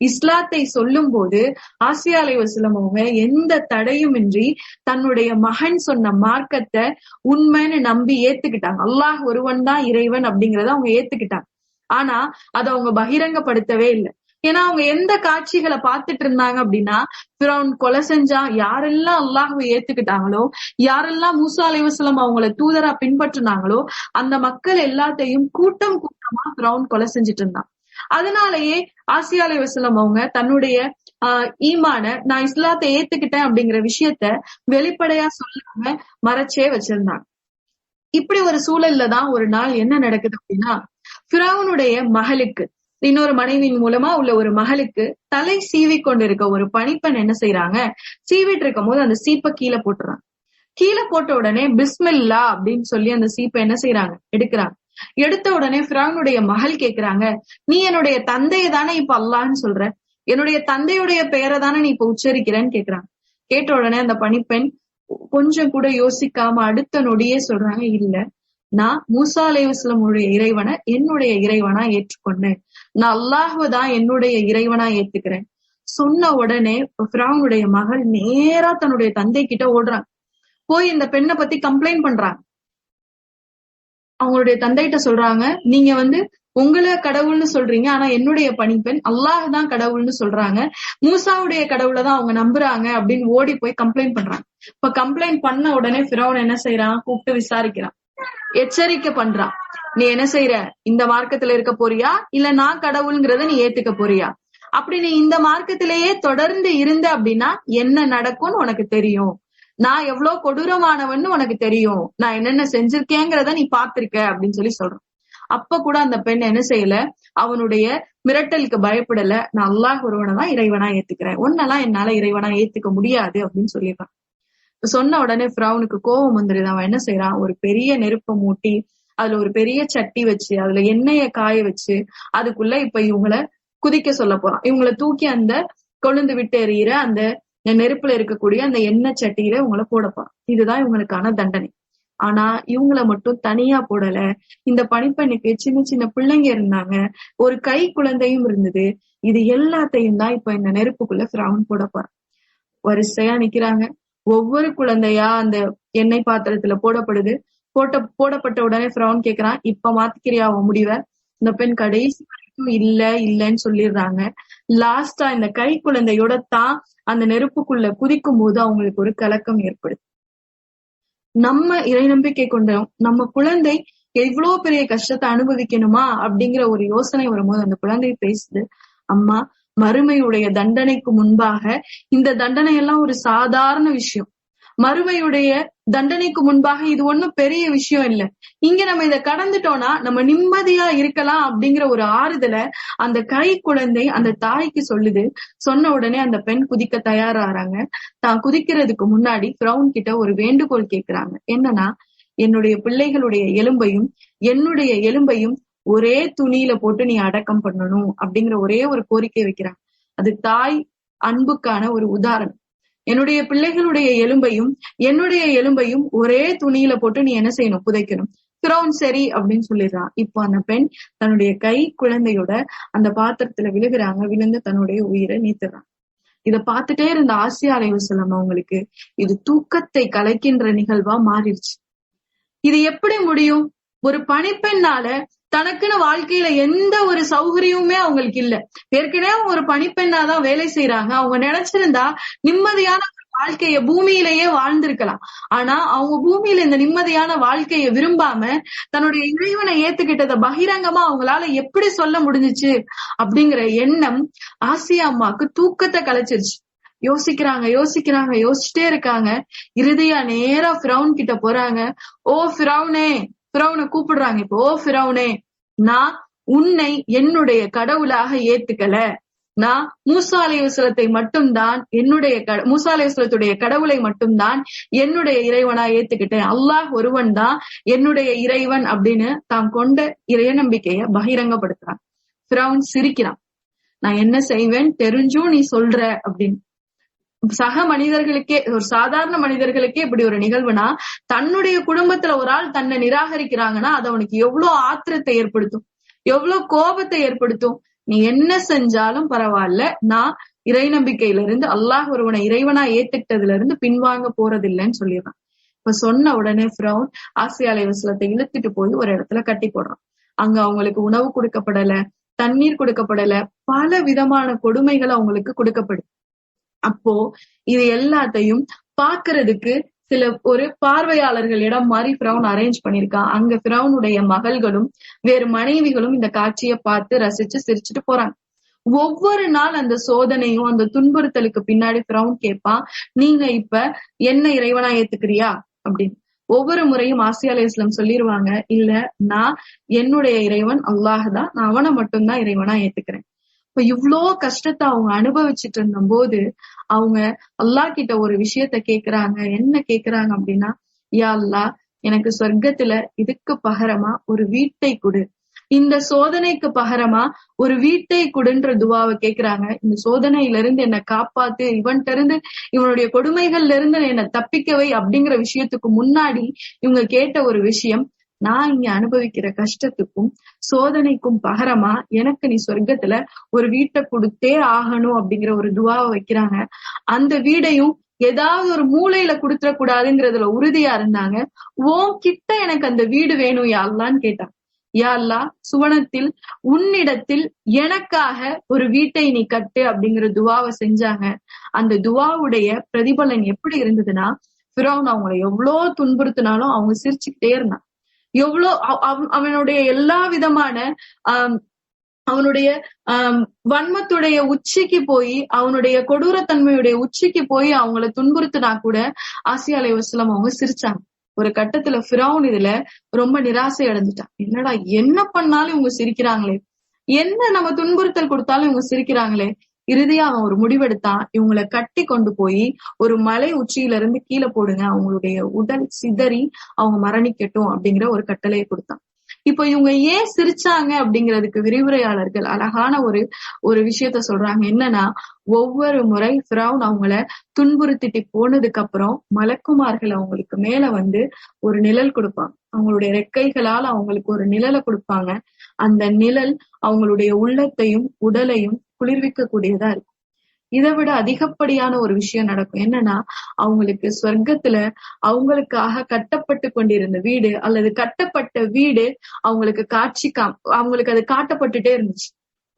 இஸ்லாத்தை சொல்லும் போது ஆசியா அலைஹிஸ்ஸலாம் அவங்க எந்த தடையுமின்றி தன்னுடைய மகன் சொன்ன மார்க்கத்தை உண்மைன்னு நம்பி ஏத்துக்கிட்டாங்க. அல்லாஹ் ஒருவன் தான் இறைவன் அப்படிங்கறத அவங்க ஏத்துக்கிட்டாங்க. ஆனா அதை அவங்க பகிரங்கப்படுத்தவே இல்லை. ஏன்னா அவங்க எந்த காட்சிகளை பார்த்துட்டு இருந்தாங்க அப்படின்னா, ஃபிரௌன் கொலை செஞ்சா யாரெல்லாம் அல்லாஹ்வை ஏத்துக்கிட்டாங்களோ, யாரெல்லாம் மூசா அலைஹிஸ்ஸலாம் அவங்கள தூதரா பின்பற்றினாங்களோ அந்த மக்கள் எல்லாத்தையும் கூட்டம் கூட்டமா ஃபிரௌன் கொலை செஞ்சுட்டு இருந்தான். அதனாலயே ஆசியா அலைஹிஸ்ஸலாம் அவங்க தன்னுடைய ஈமான நான் இஸ்லாத்தை ஏத்துக்கிட்டேன் அப்படிங்கிற விஷயத்த வெளிப்படையா சொல்லாம மறைச்சே வச்சிருந்தாங்க. இப்படி ஒரு சூழல்ல தான் ஒரு நாள் என்ன நடக்குது அப்படின்னா, ஃபிரௌனுடைய மகளுக்கு, இன்னொரு மனைவியின் மூலமா உள்ள ஒரு மகளுக்கு தலை சீவி கொண்டிருக்க ஒரு பணிப்பெண் என்ன செய்யறாங்க, சீவிட்டு இருக்கும் போது அந்த சீப்பை கீழே போட்டுறாங்க. கீழே போட்ட உடனே பிஸ்மில்லா அப்படின்னு சொல்லி அந்த சீப்பை என்ன செய்யறாங்க, எடுக்கிறாங்க. எடுத்த உடனே ஃபிரௌனுடைய மகள் கேக்குறாங்க, நீ என்னுடைய தந்தையை தானே இப்ப அல்லாஹ்ன்னு சொல்ற, என்னுடைய தந்தையுடைய பெயரை தானே நீ இப்ப உச்சரிக்கிறேன்னு கேக்குறாங்க. கேட்ட உடனே அந்த பணிப்பெண் கொஞ்சம் கூட யோசிக்காம அடுத்த நொடியே சொல்றாங்க, இல்ல, நான் மூசா அலைஹிஸ்ஸலாமுடைய இறைவனை என்னுடைய இறைவனா ஏற்றுக்கொண்டேன், நான் அல்லாஹ்வை தான் என்னுடைய இறைவனா ஏத்துக்கிறேன். சொன்ன உடனே ஃபிரௌனுடைய மகள் நேரா தன்னுடைய தந்தை கிட்ட ஓடுறாங்க. போய் இந்த பெண்ணை பத்தி கம்ப்ளைண்ட் பண்றாங்க. அவங்களுடைய தந்தைகிட்ட சொல்றாங்க, நீங்க வந்து உங்களை கடவுள்னு சொல்றீங்க, ஆனா என்னுடைய பணிப்பெண் அல்லாஹ் தான் கடவுள்னு சொல்றாங்க, மூசாவுடைய கடவுளை தான் அவங்க நம்புறாங்க அப்படின்னு ஓடி போய் கம்ப்ளைண்ட் பண்றாங்க. இப்ப கம்ப்ளைண்ட் பண்ண உடனே ஃபிரௌன் என்ன செய்யறான், கூப்பிட்டு விசாரிக்கிறான், எச்சரிக்கை பண்றான். நீ என்ன செய்யற, இந்த மார்க்கத்துல இருக்க போறியா, இல்ல நான் கடவுள்ங்கிறத நீ ஏத்துக்க போறியா? அப்படி நீ இந்த மார்க்கத்திலேயே தொடர்ந்து இருந்த அப்படின்னா என்ன நடக்கும்னு உனக்கு தெரியும், நான் எவ்வளவு கொடூரமானவன்னு உனக்கு தெரியும், நான் என்னென்ன செஞ்சிருக்கேங்கிறத நீ பாத்திருக்க அப்படின்னு சொல்லி சொல்றான். அப்ப கூட அந்த பெண் என்ன செய்யல, அவனுடைய மிரட்டலுக்கு பயப்படல, நான் அல்லாஹ் ஒருவனை தான் இறைவனா ஏத்துக்கிறேன், உன்னெல்லாம் என்னால இறைவனா ஏத்துக்க முடியாது அப்படின்னு சொல்லிடுறான். சொன்ன உடனே ஃபிரௌனுக்கு கோபம் வந்துருது. அவன் என்ன செய்யறான், ஒரு பெரிய நெருப்பை மூட்டி அதுல ஒரு பெரிய சட்டி வச்சு அதுல எண்ணெய காய வச்சு அதுக்குள்ள இப்ப இவங்களை குதிக்க சொல்ல போறான். இவங்களை தூக்கி அந்த கொழுந்து விட்டு எறிகிற அந்த நெருப்புல இருக்கக்கூடிய அந்த எண்ணெய் சட்டியில இவங்களை போட போறான். இதுதான் இவங்களுக்கான தண்டனை. ஆனா இவங்களை மட்டும் தனியா போடல. இந்த பணிப்பெண்ணுக்கு சின்ன சின்ன பிள்ளைங்க இருந்தாங்க, ஒரு கை குழந்தையும் இருந்தது. இது எல்லாத்தையும் தான் இப்ப இந்த நெருப்புக்குள்ள ஃபிரௌன் போட போறான். வரிசையா நிக்கிறாங்க. ஒவ்வொரு குழந்தையா அந்த எண்ணெய் பாத்திரத்துல போடப்படுது. போடப்பட்ட உடனே ஃபிரௌன் கேக்குறான், இப்ப மாத்திக்கிறியா அவன் முடிவை? இந்த பெண் கடைசி வரைக்கும் இல்லன்னு சொல்லிடுறாங்க. லாஸ்டா இந்த கை குழந்தையோட தான் அந்த நெருப்புக்குள்ள குதிக்கும் போது அவங்களுக்கு ஒரு கலக்கம் ஏற்படுது. நம்ம இறை நம்பிக்கை கொண்டோம், நம்ம குழந்தை எவ்வளவு பெரிய கஷ்டத்தை அனுபவிக்கணுமா அப்படிங்கிற ஒரு யோசனை வரும்போது அந்த குழந்தை பேசுது, அம்மா, மறுமையுடைய தண்டனைக்கு முன்பாக இந்த தண்டனை எல்லாம் ஒரு சாதாரண விஷயம், மறுமையுடைய தண்டனைக்கு முன்பாக இது ஒண்ணும் பெரிய விஷயம் இல்ல, இங்க நம்ம இதை கடந்துட்டோம்னா நம்ம நிம்மதியா இருக்கலாம் அப்படிங்கிற ஒரு ஆறுதலை அந்த கை குழந்தை அந்த தாய்க்கு சொல்லுது. சொன்ன உடனே அந்த பெண் குதிக்க தயாராறாங்க. தான் குதிக்கிறதுக்கு முன்னாடி ஃபிரௌன் கிட்ட ஒரு வேண்டுகோள் கேக்குறாங்க. என்னன்னா, என்னுடைய பிள்ளைகளுடைய எலும்பையும் என்னுடைய எலும்பையும் ஒரே துணியில போட்டு நீ அடக்கம் பண்ணணும் அப்படிங்கிற ஒரே ஒரு கோரிக்கை வைக்கிறாங்க. அது தாய் அன்புக்கான ஒரு உதாரணம். என்னுடைய பிள்ளைகளுடைய எலும்பையும் என்னுடைய எலும்பையும் ஒரே துணியில போட்டு நீ என்ன செய்யணும், புதைக்கணும். ஃபிரௌன் சரி அப்படின்னு சொல்லிடுறான். இப்போ அந்த பெண் தன்னுடைய கை குழந்தையோட அந்த பாத்திரத்துல விழுகிறாங்க. விழுந்து தன்னுடைய உயிரை நீத்துறாங்க. இத பார்த்துட்டே இருந்த ஆசியா அலைஹிஸ்ஸலாம் அவங்களுக்கு இது தூக்கத்தை கலைக்கின்ற நிகழ்வா மாறிடுச்சு. இது எப்படி முடியும்? ஒரு பணிப்பெண்ணால தனக்குன்னு வாழ்க்கையில எந்த ஒரு சௌகரியமுமே அவங்களுக்கு இல்ல. ஏற்கனவே ஒரு பணிப்பெண்ணாதான் வேலை செய்யறாங்க. அவங்க நினைச்சிருந்தா நிம்மதியான வாழ்க்கைய பூமியிலேயே வாழ்ந்திருக்கலாம். ஆனா அவங்க பூமியில இந்த நிம்மதியான வாழ்க்கைய விரும்பாம தன்னுடைய இறைவனை ஏத்துக்கிட்டத பகிரங்கமா அவங்களால எப்படி சொல்ல முடிஞ்சிச்சு அப்படிங்கிற எண்ணம் ஆசியா அம்மாக்கு தூக்கத்தை கலைச்சிருச்சு. யோசிச்சுட்டே இருக்காங்க. இறுதியா நேரா ஃபிரௌன் கிட்ட போறாங்க. ஓ ஃபிரௌனே, ஃபிரௌனை கூப்பிடுறாங்க. இப்போ, ஓ ஃபிரௌனே, நான் உன்னை என்னுடைய கடவுளாக ஏத்துக்கல, நான் மூசா அலைஹிஸ்ஸலாத்தை மட்டும்தான் மூசா அலைஹிஸ்ஸலாத்துடைய கடவுளை மட்டும்தான் என்னுடைய இறைவனா ஏத்துக்கிட்டேன், அல்லாஹ் ஒருவன் தான் என்னுடைய இறைவன் அப்படின்னு தான் கொண்ட இறை நம்பிக்கைய பகிரங்கப்படுத்துறான். ஃபிரௌன் சிரிக்கிறான். நான் என்ன செய்வேன் தெரிஞ்சும் நீ சொல்ற அப்படின்னு. சக மனிதர்களுக்கே, ஒரு சாதாரண மனிதர்களுக்கே இப்படி ஒரு நிகழ்வுனா, தன்னுடைய குடும்பத்துல ஒரு ஆள் தன்னை நிராகரிக்கிறாங்கன்னா அது அவனுக்கு எவ்வளவு ஆத்திரத்தை ஏற்படுத்தும். எவ்வளவு கோபத்தை ஏற்படுத்தும். நீ என்ன செஞ்சாலும் பரவாயில்ல, நான் இறை நம்பிக்கையில இருந்து அல்லாஹ் ஒருவனை இறைவனா ஏத்துக்கிட்டதுல இருந்து பின்வாங்க போறதில்லைன்னு சொல்லிடுறான். இப்ப சொன்ன உடனே ஃபிரௌன் ஆசியா அலைஹிஸ்ஸலாத்தை இழுத்துட்டு போய் ஒரு இடத்துல கட்டி போடுறான். அங்க அவங்களுக்கு உணவு கொடுக்கப்படல, தண்ணீர் கொடுக்கப்படல, பல விதமான கொடுமைகள் அவங்களுக்கு கொடுக்கப்படுது. அப்போ இது எல்லாத்தையும் பாக்குறதுக்கு சில ஒரு பார்வையாளர்கள் இடம் மாதிரி ஃபிரௌன் அரேஞ்ச் பண்ணிருக்கான். அங்க ஃபிரௌனுடைய மகள்களும் வேறு மனைவிகளும் இந்த காட்சியை பார்த்து ரசிச்சு சிரிச்சுட்டு போறாங்க. ஒவ்வொரு நாள் அந்த சோதனையும் அந்த துன்புறுத்தலுக்கு பின்னாடி ஃபிரௌன் கேட்பான், நீங்க இப்ப என்ன இறைவனா ஏத்துக்கிறியா அப்படின்னு. ஒவ்வொரு முறையும் ஆசியா அலைஹிஸ்ஸலாம் சொல்லிருவாங்க, இல்ல நான் என்னுடைய இறைவன் அல்லாஹ் தான், நான் அவனை மட்டும்தான் இறைவனா ஏத்துக்கிறேன். இப்ப இவ்ளோ கஷ்டத்தை அவங்க அனுபவிச்சுட்டு இருந்த போது அவங்க அல்லாஹ் கிட்ட ஒரு விஷயத்த கேக்குறாங்க. என்ன கேக்குறாங்க அப்படின்னா, யா அல்லாஹ், எனக்கு சொர்க்கத்துல இதுக்கு பகரமா ஒரு வீட்டை கொடு, இந்த சோதனைக்கு பகரமா ஒரு வீட்டை கொடுன்ற துவாவை கேக்குறாங்க. இந்த சோதனையில இருந்து என்னை காப்பாத்து, இவன்கிட்ட இருந்து இவனுடைய கொடுமைகள்ல இருந்து என்னை தப்பிக்கவை அப்படிங்கிற விஷயத்துக்கு முன்னாடி இவங்க கேட்ட ஒரு விஷயம், நான் இங்க அனுபவிக்கிற கஷ்டத்துக்கும் சோதனைக்கும் பகரமா எனக்கு நீ சொர்க்கத்துல ஒரு வீட்டை கொடுத்தே ஆகணும் அப்படிங்கிற ஒரு துவாவை வைக்கிறாங்க. அந்த வீடையும் ஏதாவது ஒரு மூலையில கொடுத்துட கூடாதுங்கிறதுல உறுதியா இருந்தாங்க. உன்கிட்ட எனக்கு அந்த வீடு வேணும் யா அல்லான்னு கேட்டாங்க. யா அல்லாஹ், சுவனத்தில் உன்னிடத்தில் எனக்காக ஒரு வீட்டை நீ கட்டு அப்படிங்கிற துவாவை செஞ்சாங்க. அந்த துவாவுடைய பிரதிபலன் எப்படி இருந்ததுன்னா, ஃபிரௌன் அவங்களை எவ்வளவு துன்புறுத்தினாலும் அவங்க சிரிச்சுக்கிட்டே இருந்தான். எவ்வளோ அவனுடைய எல்லா விதமான அவனுடைய வன்மத்துடைய உச்சிக்கு போய், அவனுடைய கொடூரத்தன்மையுடைய உச்சிக்கு போய் அவங்கள துன்புறுத்தினா கூட ஆசியா அலைஹிஸ்ஸலாம் அவங்க சிரிச்சாங்க. ஒரு கட்டத்துல ஃபிரௌன் இதுல ரொம்ப நிராசை அடைஞ்சிட்டான். என்னடா என்ன பண்ணாலும் இவங்க சிரிக்கிறாங்களே, என்ன நம்ம துன்புறுத்தல் கொடுத்தாலும் இவங்க சிரிக்கிறாங்களே. இறுதியா அவன் ஒரு முடிவெடுத்தான், இவங்களை கட்டி கொண்டு போய் ஒரு மலை உச்சியில இருந்து கீழே போடுங்க, அவங்களுடைய உடல் சிதறி அவங்க மரணிக்கட்டும் அப்படிங்கிற ஒரு கட்டளையை கொடுத்தான். இப்போ இவங்க ஏன் சிரிச்சாங்க அப்படிங்கிறதுக்கு விரிவுரையாளர்கள் அழகான ஒரு விஷயத்த சொல்றாங்க. என்னன்னா, ஒவ்வொரு முறை ஃபிரௌன் அவங்கள துன்புறுத்திட்டு போனதுக்கு அப்புறம் மலக்குமார்கள் அவங்களுக்கு மேல வந்து ஒரு நிழல் கொடுப்பாங்க. அவங்களுடைய ரெக்கைகளால் அவங்களுக்கு ஒரு நிழலை கொடுப்பாங்க. அந்த நிழல் அவங்களுடைய உள்ளத்தையும் உடலையும் குளிர்விக்க கூடியதா இருக்கும். இதை விட அதிகப்படியான ஒரு விஷயம் நடக்கும். என்னன்னா, அவங்களுக்கு சொர்க்கத்துல அவங்களுக்காக கட்டப்பட்டு கொண்டிருந்த வீடு அல்லது கட்டப்பட்ட வீடு அவங்களுக்கு அவங்களுக்கு அது காட்டப்பட்டுட்டே இருந்துச்சு.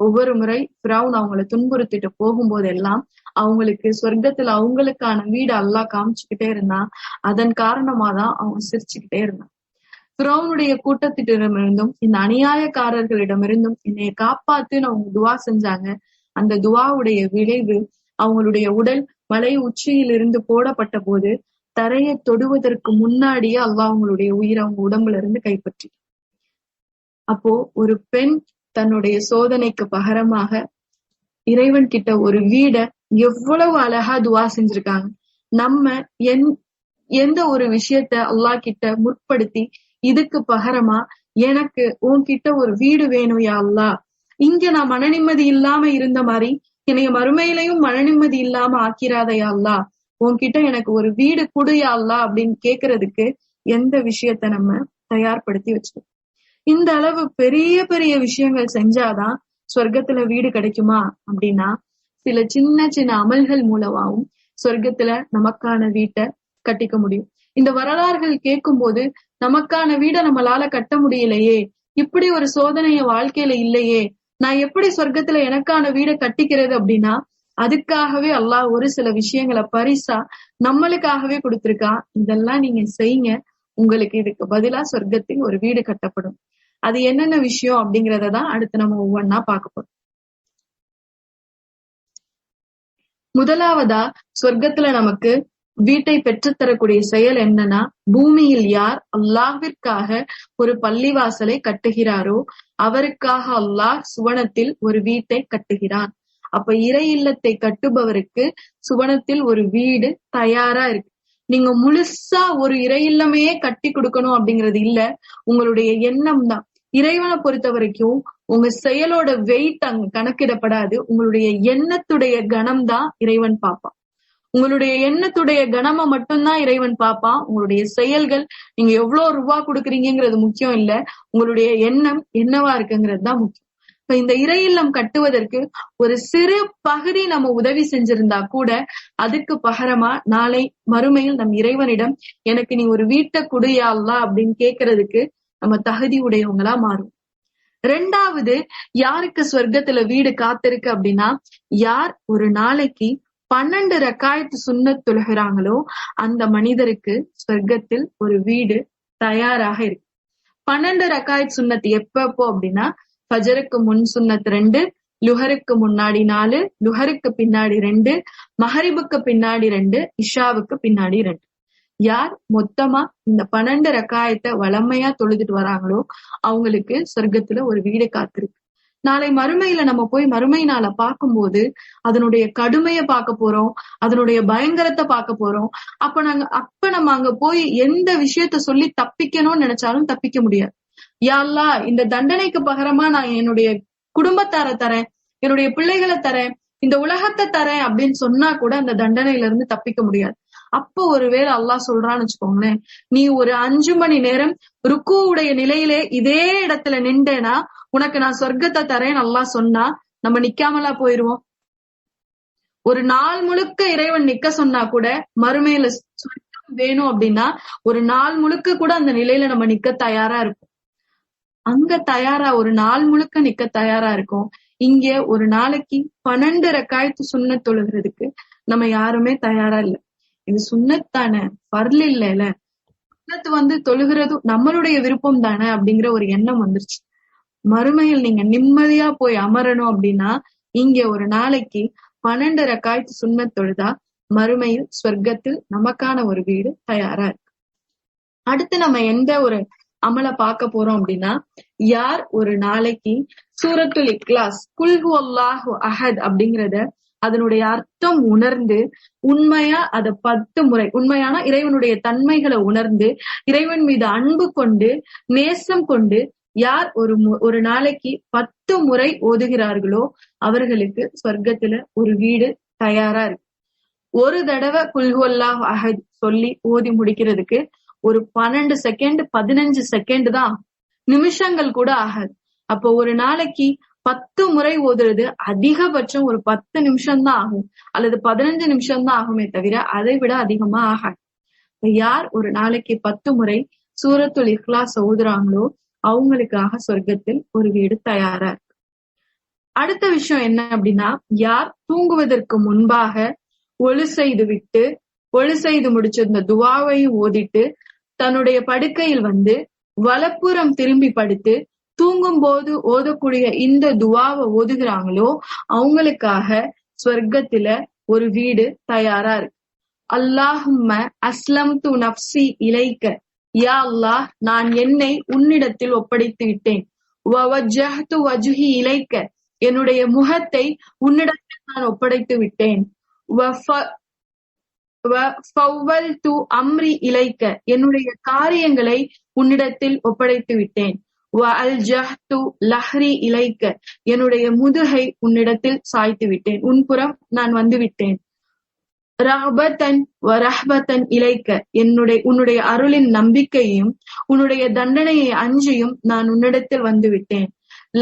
ஒவ்வொரு முறை ஃபிரௌன் அவங்களை துன்புறுத்திட்டு போகும்போதெல்லாம் அவங்களுக்கு சொர்க்கத்துல அவங்களுக்கான வீடு அல்லாஹ் காமிச்சுக்கிட்டே இருந்தான். அதன் காரணமாதான் அவங்க சிரிச்சுக்கிட்டே இருந்தாங்க. ஃபிரௌனுடைய கூட்டத்திடமிருந்தும் இந்த அநியாயக்காரர்களிடமிருந்தும் என்னைய காப்பாத்துன்னு அவங்க துவா செஞ்சாங்க. அந்த துவாவுடைய விளைவு அவங்களுடைய உடல் மலை உச்சியிலிருந்து போடப்பட்ட போது தரையை தொடுவதற்கு முன்னாடியே அல்லாஹ் அவங்களுடைய உயிரை அவங்க உடம்புல இருந்து கைப்பற்றி. அப்போ ஒரு பெண் தன்னுடைய சோதனைக்கு பகரமாக இறைவன் கிட்ட ஒரு வீட எவ்வளவு அழகா துவா செஞ்சிருக்காங்க. நம்ம எந்த ஒரு விஷயத்த அல்லாஹ் கிட்ட முற்படுத்தி இதுக்கு பகரமா எனக்கு உன்கிட்ட ஒரு வீடு வேணும் யா அல்லாஹ், இங்க நான் மன நிம்மதி இல்லாம இருந்த மாதிரி என்னைய மறுமையிலையும் மன நிம்மதி இல்லாம ஆக்கிறாத யா அல்லாஹ், உன்கிட்ட எனக்கு ஒரு வீடு கொடு யா அல்லாஹ் அப்படின்னு கேக்குறதுக்கு எந்த விஷயத்த நம்ம தயார்படுத்தி வச்சிருக்கோம். இந்த அளவு பெரிய பெரிய விஷயங்கள் செஞ்சாதான் சொர்க்கத்துல வீடு கிடைக்குமா அப்படின்னா, சில சின்ன சின்ன அமல்கள் மூலமாவும் சொர்க்கத்துல நமக்கான வீட்டை கட்டிக்க முடியும். இந்த வரலாறுகள் கேட்கும் போது நமக்கான வீடை நம்மளால கட்ட முடியலையே, இப்படி ஒரு சோதனைய வாழ்க்கையில இல்லையே, நான் எப்படி சொர்க்கத்துல எனக்கான வீடை கட்டிக்கிறது அப்படின்னா, அதுக்காகவே அல்லாஹ் ஒரு சில விஷயங்களை பரிசா நம்மளுக்காகவே கொடுத்திருக்கான். இதெல்லாம் நீங்க செய்யுங்க, உங்களுக்கு இதுக்கு பதிலா சொர்க்கத்தில் ஒரு வீடு கட்டப்படும். அது என்னென்ன விஷயம் அப்படிங்கறதான் அடுத்து நம்ம ஒவ்வொன்னா பார்க்க போறோம். முதலாவதா சொர்க்கத்துல நமக்கு வீட்டை பெற்றுத்தரக்கூடிய செயல் என்னன்னா, பூமியில் யார் அல்லாஹ்விற்காக ஒரு பள்ளிவாசலை கட்டுகிறாரோ அவருக்காக அல்லாஹ் சுவனத்தில் ஒரு வீட்டை கட்டுகிறான். அப்ப இறை இல்லத்தை கட்டுபவருக்கு சுவனத்தில் ஒரு வீடு தயாரா இருக்கு. நீங்க முழுசா ஒரு இறை இல்லமையே கட்டி கொடுக்கணும் அப்படிங்கிறது இல்ல, உங்களுடைய எண்ணம் தான். இறைவனை பொறுத்த வரைக்கும் உங்க செயலோட வெயிட் அங்க கணக்கிடப்படாது, உங்களுடைய எண்ணத்துடைய கணம் தான் இறைவன் பார்ப்பான். உங்களுடைய எண்ணத்துடைய கனமை மட்டும்தான் இறைவன் பார்ப்பான். உங்களுடைய செயல்கள், நீங்க எவ்வளவு ரூபா கொடுக்குறீங்கிறது முக்கியம் இல்ல, உங்களுடைய எண்ணம் என்னவா இருக்குங்கிறது தான் முக்கியம். இப்ப இந்த இறை இல்லம் கட்டுவதற்கு ஒரு சிறு பகுதி நம்ம உதவி செஞ்சிருந்தா கூட அதுக்கு பகரமா நாளை மறுமையில் நம் இறைவனிடம் எனக்கு நீ ஒரு வீட்டை குடியா அல்லாஹ் அப்படின்னு கேட்கறதுக்கு நம்ம தகுதி உடையவங்களா மாறும். ரெண்டாவது, யாருக்கு சொர்க்கத்துல வீடு காத்திருக்கு அப்படின்னா, யார் ஒரு நாளைக்கு 12 ரக்காயத்து சுன்னத் தொழுகிறாங்களோ அந்த மனிதருக்கு சொர்க்கத்தில் ஒரு வீடு தயாராக இருக்கு. 12 ரக்காயத் சுன்னத் எப்பப்போ அப்படின்னா, ஃபஜருக்கு முன் சுன்னத் 2, லுஹருக்கு முன்னாடி 4, லுஹருக்கு பின்னாடி 2, மஹரிபுக்கு பின்னாடி 2, இஷாவுக்கு பின்னாடி 2. யார் மொத்தமா இந்த 12 ரக்காயத்தை வளமையா தொழுதுட்டு வராங்களோ அவங்களுக்கு சொர்க்கத்துல ஒரு வீடு காத்திருக்கு. நாளை மறுமையில நம்ம போய் மறுமை நாளை பார்க்கும்போது அதனுடைய கடுமையை பார்க்க போறோம், அதனுடைய பயங்கரத்தை பார்க்க போறோம். அப்ப நம்ம அங்க போய் எந்த விஷயத்த சொல்லி தப்பிக்கணும்னு நினைச்சாலும் தப்பிக்க முடியாது. யா அல்லாஹ், இந்த தண்டனைக்கு பகரமா நான் என்னுடைய குடும்பத்தார தரேன், என்னுடைய பிள்ளைகளை தரேன், இந்த உலகத்தை தரேன் அப்படின்னு சொன்னா கூட அந்த தண்டனையில இருந்து தப்பிக்க முடியாது. அப்போ ஒருவேளை அல்லாஹ் சொல்றான்னு வச்சுக்கோங்களேன், நீ ஒரு 5 மணி நேரம் ருக்குவுடைய நிலையிலே இதே இடத்துல நின்றேனா உனக்கு நான் சொர்க்கத்தை தரேன் அல்லாஹ் சொன்னா நம்ம நிக்காமலா போயிருவோம்? ஒரு நாள் முழுக்க இறைவன் நிக்க சொன்னா கூட மறுமையில சொர்க்கம் வேணும் அப்படின்னா ஒரு நாள் முழுக்க கூட அந்த நிலையில நம்ம நிக்க தயாரா இருக்கும். அங்க தயாரா ஒரு நாள் முழுக்க நிக்க தயாரா இருக்கும். இங்க ஒரு நாளைக்கு 12 ரக்காயத்து சுன்னத் தொழுகிறதுக்கு நம்ம யாருமே தயாரா இல்ல. இது சுன்னத் தானே, ஃபர்ல் இல்ல, சுன்னத் தொழுகிறது நம்மளுடைய விருப்பம் தானே அப்படிங்கிற ஒரு எண்ணம் வந்துருச்சு. மறுமையில் நீங்க நிம்மதியா போய் அமரணும் அப்படின்னா இங்க ஒரு நாளைக்கு 12 ரக்காயத்து சுன்னத் தொழுதா மறுமையில் சொர்க்கத்தில் நமக்கான ஒரு வீடு தயாரா இருக்கு. அடுத்து நம்ம எந்த ஒரு அமலை பார்க்க போறோம் அப்படின்னா, யார் ஒரு நாளைக்கு சூரத்துல் இக்லாஸ் குல் ஹுவல்லாஹு அஹத் அப்படிங்கறத அதனுடைய அர்த்தம் உணர்ந்து உண்மையா அதை 10 முறை, உண்மையான இறைவனுடைய தன்மைகளை உணர்ந்து இறைவன் மீது அன்பு கொண்டு நேசம் கொண்டு யார் ஒரு நாளைக்கு 10 முறை ஓதுகிறார்களோ அவர்களுக்கு சொர்க்கத்துல ஒரு வீடு தயாரா இருக்கு. ஒரு தடவை குல் ஹுவல்லாஹு அஹத் சொல்லி ஓதி முடிக்கிறதுக்கு ஒரு 12 செகண்ட் 15 செகண்ட் தான், நிமிஷங்கள் கூட ஆகாது. அப்போ ஒரு நாளைக்கு 10 முறை ஓதுறது அதிகபட்சம் ஒரு 10 நிமிஷம் தான் ஆகும், அல்லது 15 நிமிஷம் தான் ஆகுமே தவிர அதை விட அதிகமா ஆகாது. யார் ஒரு நாளைக்கு 10 முறை சூரத்துல் இக்லாஸ் ஓதுறாங்களோ அவங்களுக்காக சொர்க்கத்தில் ஒரு வீடு தயாரா இருக்கு. அடுத்த விஷயம் என்ன அப்படின்னா, யார் தூங்குவதற்கு முன்பாக ஒழு செய்து முடிச்சிருந்த துவாவை ஓதிட்டு தன்னுடைய படுக்கையில் வலப்புறம் திரும்பி படுத்து தூங்கும் போது ஓதக்கூடிய இந்த துவாவை ஓதுகிறாங்களோ அவங்களுக்காக சொர்க்கத்துல ஒரு வீடு தயாரா இருக்கு. அல்லாஹும்ம அஸ்லம்து நப்சி இலைக்க, யா அல்லாஹ் நான் என்னை உன்னிடத்தில் ஒப்படைத்து விட்டேன். வவஜ்ஜஹ்து வஜ்ஹி இலைக்க, என்னுடைய முகத்தை உன்னிடத்தில் நான் ஒப்படைத்து விட்டேன். ஃபவ்வல்து அம்ரி இலைக்க, என்னுடைய காரியங்களை உன்னிடத்தில் ஒப்படைத்து விட்டேன். வஅல்ஜஹ்து லஹ்ரி இலைக்க, என்னுடைய முதுகை உன்னிடத்தில் சாய்த்து விட்டேன், உன்புறம் நான் வந்து விட்டேன். ரஹ்பத்தன் வரஹ்பத்தன் இலைக்க, உன்னுடைய அருளின் நம்பிக்கையும் உன்னுடைய தண்டனையை அஞ்சியும் நான் உன்னிடத்தில் வந்து விட்டேன்.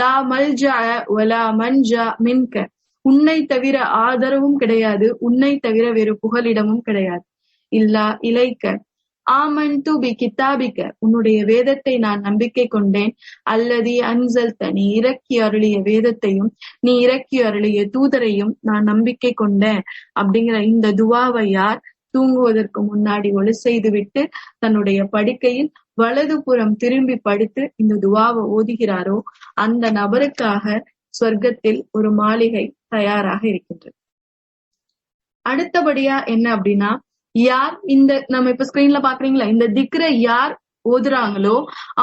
லா மல்ஜா வலா மன்ஜா மின்க, உன்னை தவிர ஆதரவும் கிடையாது, உன்னை தவிர வேறு புகலிடமும் கிடையாது. இல்லா இலைக்க ஆமன்து பி கிதாபிக்க, உன்னுடைய வேதத்தை நான் நம்பிக்கை கொண்டேன். அல்லதி அன்சல்த, நீ இறக்கி அருளிய வேதத்தையும் நீ இறக்கி அருளிய தூதரையும் நான் நம்பிக்கை கொண்டேன் அப்படிங்கிற இந்த துவாவை யார் தூங்குவதற்கு முன்னாடி ஒழு செய்து விட்டு தன்னுடைய படுக்கையில் வலது புறம் திரும்பி படுத்து இந்த துவாவை ஓதுகிறாரோ அந்த நபருக்காக சொர்க்கத்தில் ஒரு மாளிகை தயாராக இருக்கின்றது. அடுத்தபடியா என்ன அப்படின்னா, யார் இந்த நம்ம இப்ப ஸ்கிரீன்ல பாக்குறீங்களா, இந்த திக்ரை யார் ஓதுறாங்களோ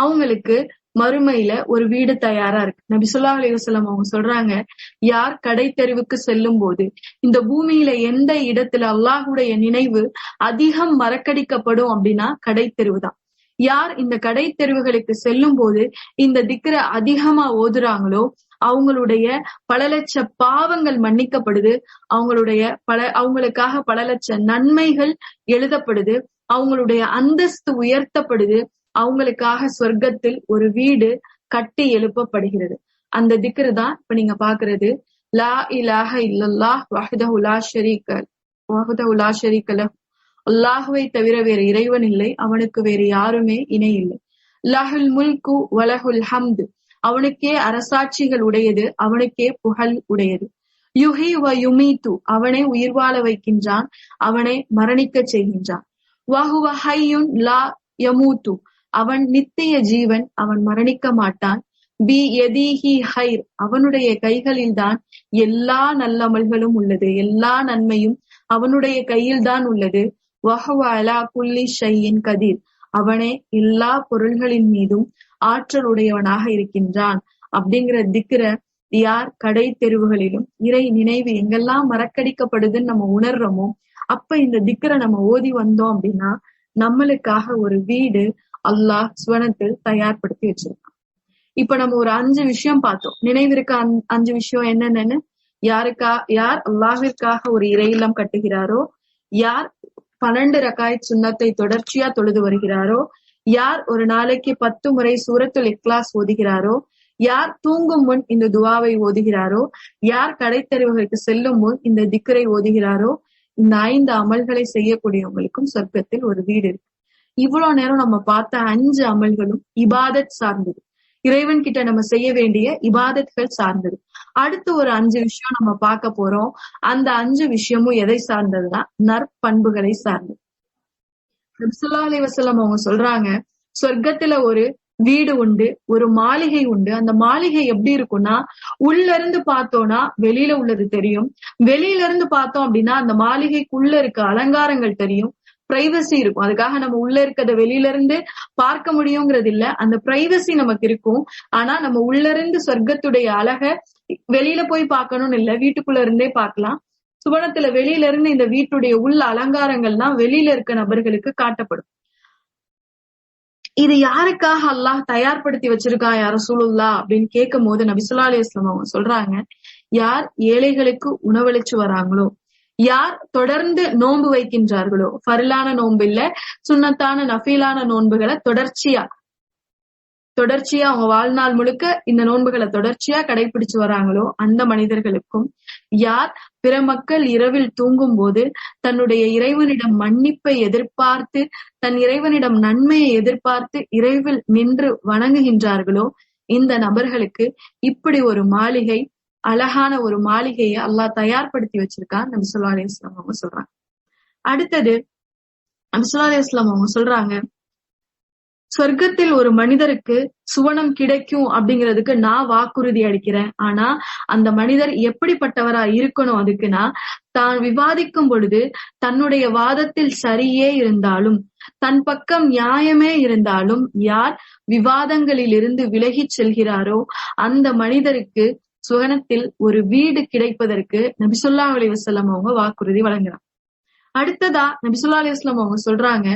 அவங்களுக்கு மறுமையில ஒரு வீடு தயாரா இருக்கு. நபி ஸல்லல்லாஹு அலைஹி வஸல்லம் அவங்க சொல்றாங்க, யார் கடை தெருவுக்கு செல்லும் போது இந்த பூமியில எந்த இடத்துல அல்லாஹுடைய நினைவு அதிகம் மறக்கடிக்கப்படும் அப்படின்னா கடை தெருவு தான். யார் இந்த கடை தெருவுகளுக்கு செல்லும் போது இந்த திக்ரை அதிகமா ஓதுறாங்களோ அவங்களுடைய பல லட்ச பாவங்கள் மன்னிக்கப்படுது, அவங்களுக்காக பல லட்ச நன்மைகள் எழுதப்படுது, அவங்களுடைய அந்தஸ்து உயர்த்தப்படுது, அவங்களுக்காக சொர்க்கத்தில் ஒரு வீடு கட்டி எழுப்பப்படுகிறது. அந்த திக்ரு தான் இப்ப நீங்க பாக்குறது. லா இலாஹ இல்லல்லாஹ் வஹ்தஹு லா ஷரீக லஹு, அல்லாஹுவை தவிர வேறு இறைவன் இல்லை, அவனுக்கு வேறு யாருமே இணை இல்லை. லஹுல் முல்கு வலஹுல் ஹம்து, அவனுக்கே அரசாட்சிகள் உடையது, அவனுக்கே புகழ் உடையது. யுஹி வ யுமீத்து, அவனை உயிர் வாழ வைக்கின்றான், அவனை மரணிக்க செய்கின்றான். வஹுவ ஹய்யுன் லா யமூத்து, அவன் நித்திய ஜீவன், அவன் மரணிக்க மாட்டான். பி யதீஹி ஹைர், அவனுடைய கைகளில் தான் எல்லா நல்லமல்களும் உள்ளது, எல்லா நன்மையும் அவனுடைய கையில் தான் உள்ளது. வஹுவ அலா குல்லி ஷைஇன் கதீர், அவனே எல்லா பொருள்களின் மீதும் ஆற்றல் உடையவனாக இருக்கின்றான். அப்படிங்கிற திக்ர யார் கடை தெருவுகளிலும் இறை நினைவு எங்கெல்லாம் மறக்கடிக்கப்படுதுன்னு நம்ம உணர்றோமோ, அப்ப இந்த திக்ர நம்ம ஓதி வந்தோம் அப்படின்னா நம்மளுக்காக ஒரு வீடு அல்லாஹ் சுவனத்தில் தயார்படுத்தி வச்சிருக்கான். இப்ப நம்ம ஒரு 5 விஷயம் பார்த்தோம். நினைவிருக்க 5 விஷயம் என்னென்னு? யார் அல்லாஹிற்காக ஒரு இறை இல்லம் கட்டுகிறாரோ, யார் 12 ரகாயத் சுன்னத்தை தொடர்ச்சியா தொழுது வருகிறாரோ, யார் ஒரு நாளைக்கு 10 முறை சூரத்துல் இக்லாஸ் ஓதுகிறாரோ, யார் தூங்கும் முன் இந்த துவாவை ஓதுகிறாரோ, யார் கடைத்தெருவுகளுக்கு செல்லும் முன் இந்த திக்ரை ஓதுகிறாரோ, இந்த 5 அமல்களை செய்யக்கூடியவங்களுக்கும் சொர்க்கத்தில் ஒரு வீடு இருக்கு. இவ்வளவு நேரம் நம்ம பார்த்த 5 அமல்களும் இபாதத் சார்ந்தது, இறைவன் கிட்ட நம்ம செய்ய வேண்டிய இபாதத்கள் சார்ந்தது. அடுத்து ஒரு 5 விஷயம் நம்ம பார்க்க போறோம். அந்த 5 விஷயமும் எதை சார்ந்ததுன்னா நற்பண்புகளை சார்ந்தது. நபி ஸல்லல்லாஹு அலைஹி வஸல்லம் அவங்க சொல்றாங்க, சொர்க்கத்துல ஒரு வீடு உண்டு, ஒரு மாளிகை உண்டு. அந்த மாளிகை எப்படி இருக்கும்னா, உள்ள இருந்து பார்த்தோம்னா வெளியில உள்ளது தெரியும், வெளியில இருந்து பார்த்தோம் அப்படின்னா அந்த மாளிகைக்குள்ள இருக்க அலங்காரங்கள் தெரியும், பிரைவசி இருக்கும். அதுக்காக நம்ம உள்ள இருக்கிறத வெளியில இருந்து பார்க்க முடியுங்கிறது இல்ல, அந்த பிரைவசி நமக்கு இருக்கும். ஆனா நம்ம உள்ள இருந்து சொர்க்கத்துடைய அழக வெளியில போய் பார்க்கணும்னு இல்ல, வீட்டுக்குள்ள இருந்தே பார்க்கலாம். சுவனத்துல வெளியில இருந்து இந்த வீட்டுடைய உள்ள அலங்காரங்கள்லாம் வெளியில இருக்க நபர்களுக்கு காட்டப்படும். இது யாருக்காக அல்லாஹ் தயார்படுத்தி வச்சிருக்கா யா ரசூலுல்லாஹ் அப்படின்னு கேட்கும் போது நபி ஸல்லல்லாஹு அலைஹி வஸல்லம் அவங்க சொல்றாங்க, யார் ஏழைகளுக்கு உணவளிச்சு வராங்களோ, யார் தொடர்ந்து நோன்பு வைக்கின்றார்களோ, ஃபர்லான நோன்பு இல்ல, சுன்னத்தான நஃபீலான நோன்புகளை தொடர்ச்சியா அவங்க வாழ்நாள் முழுக்க இந்த நோன்புகளை தொடர்ச்சியா கடைபிடிச்சு வராங்களோ அந்த மனிதர்களுக்கும், யார் பிற மக்கள் இரவில் தூங்கும் போது தன்னுடைய இறைவனிடம் மன்னிப்பை எதிர்பார்த்து, தன் இறைவனிடம் நன்மையை எதிர்பார்த்து இறைவில் நின்று வணங்குகின்றார்களோ இந்த நபர்களுக்கு இப்படி ஒரு மாளிகை, அழகான ஒரு மாளிகையை அல்லாஹ் தயார்படுத்தி வச்சிருக்கான் நபி ஸல்லல்லாஹு அலைஹி வஸல்லம் அவங்க சொல்றாங்க. அடுத்தது நபி ஸல்லல்லாஹு அலைஹி வஸல்லம் அவங்க சொல்றாங்க, சொர்க்கத்தில் ஒரு மனிதருக்கு சுவனம் கிடைக்கும் அப்படிங்கிறதுக்கு நான் வாக்குறுதி அளிக்கிறேன். ஆனா அந்த மனிதர் எப்படிப்பட்டவரா இருக்கணும்? அதுக்குன்னா தான் விவாதிக்கும் பொழுது தன்னுடைய வாதத்தில் சரியே இருந்தாலும், தன் பக்கம் நியாயமே இருந்தாலும், யார் விவாதங்களில் இருந்து விலகிச் செல்கிறாரோ அந்த மனிதருக்கு சுவனத்தில் ஒரு வீடு கிடைப்பதற்கு நபி ஸல்லல்லாஹு அலைஹி வஸல்லம் அவங்க வாக்குறுதி வழங்குறாங்க. அடுத்ததா நபி ஸல்லல்லாஹு அலைஹி வஸல்லம் அவங்க சொல்றாங்க,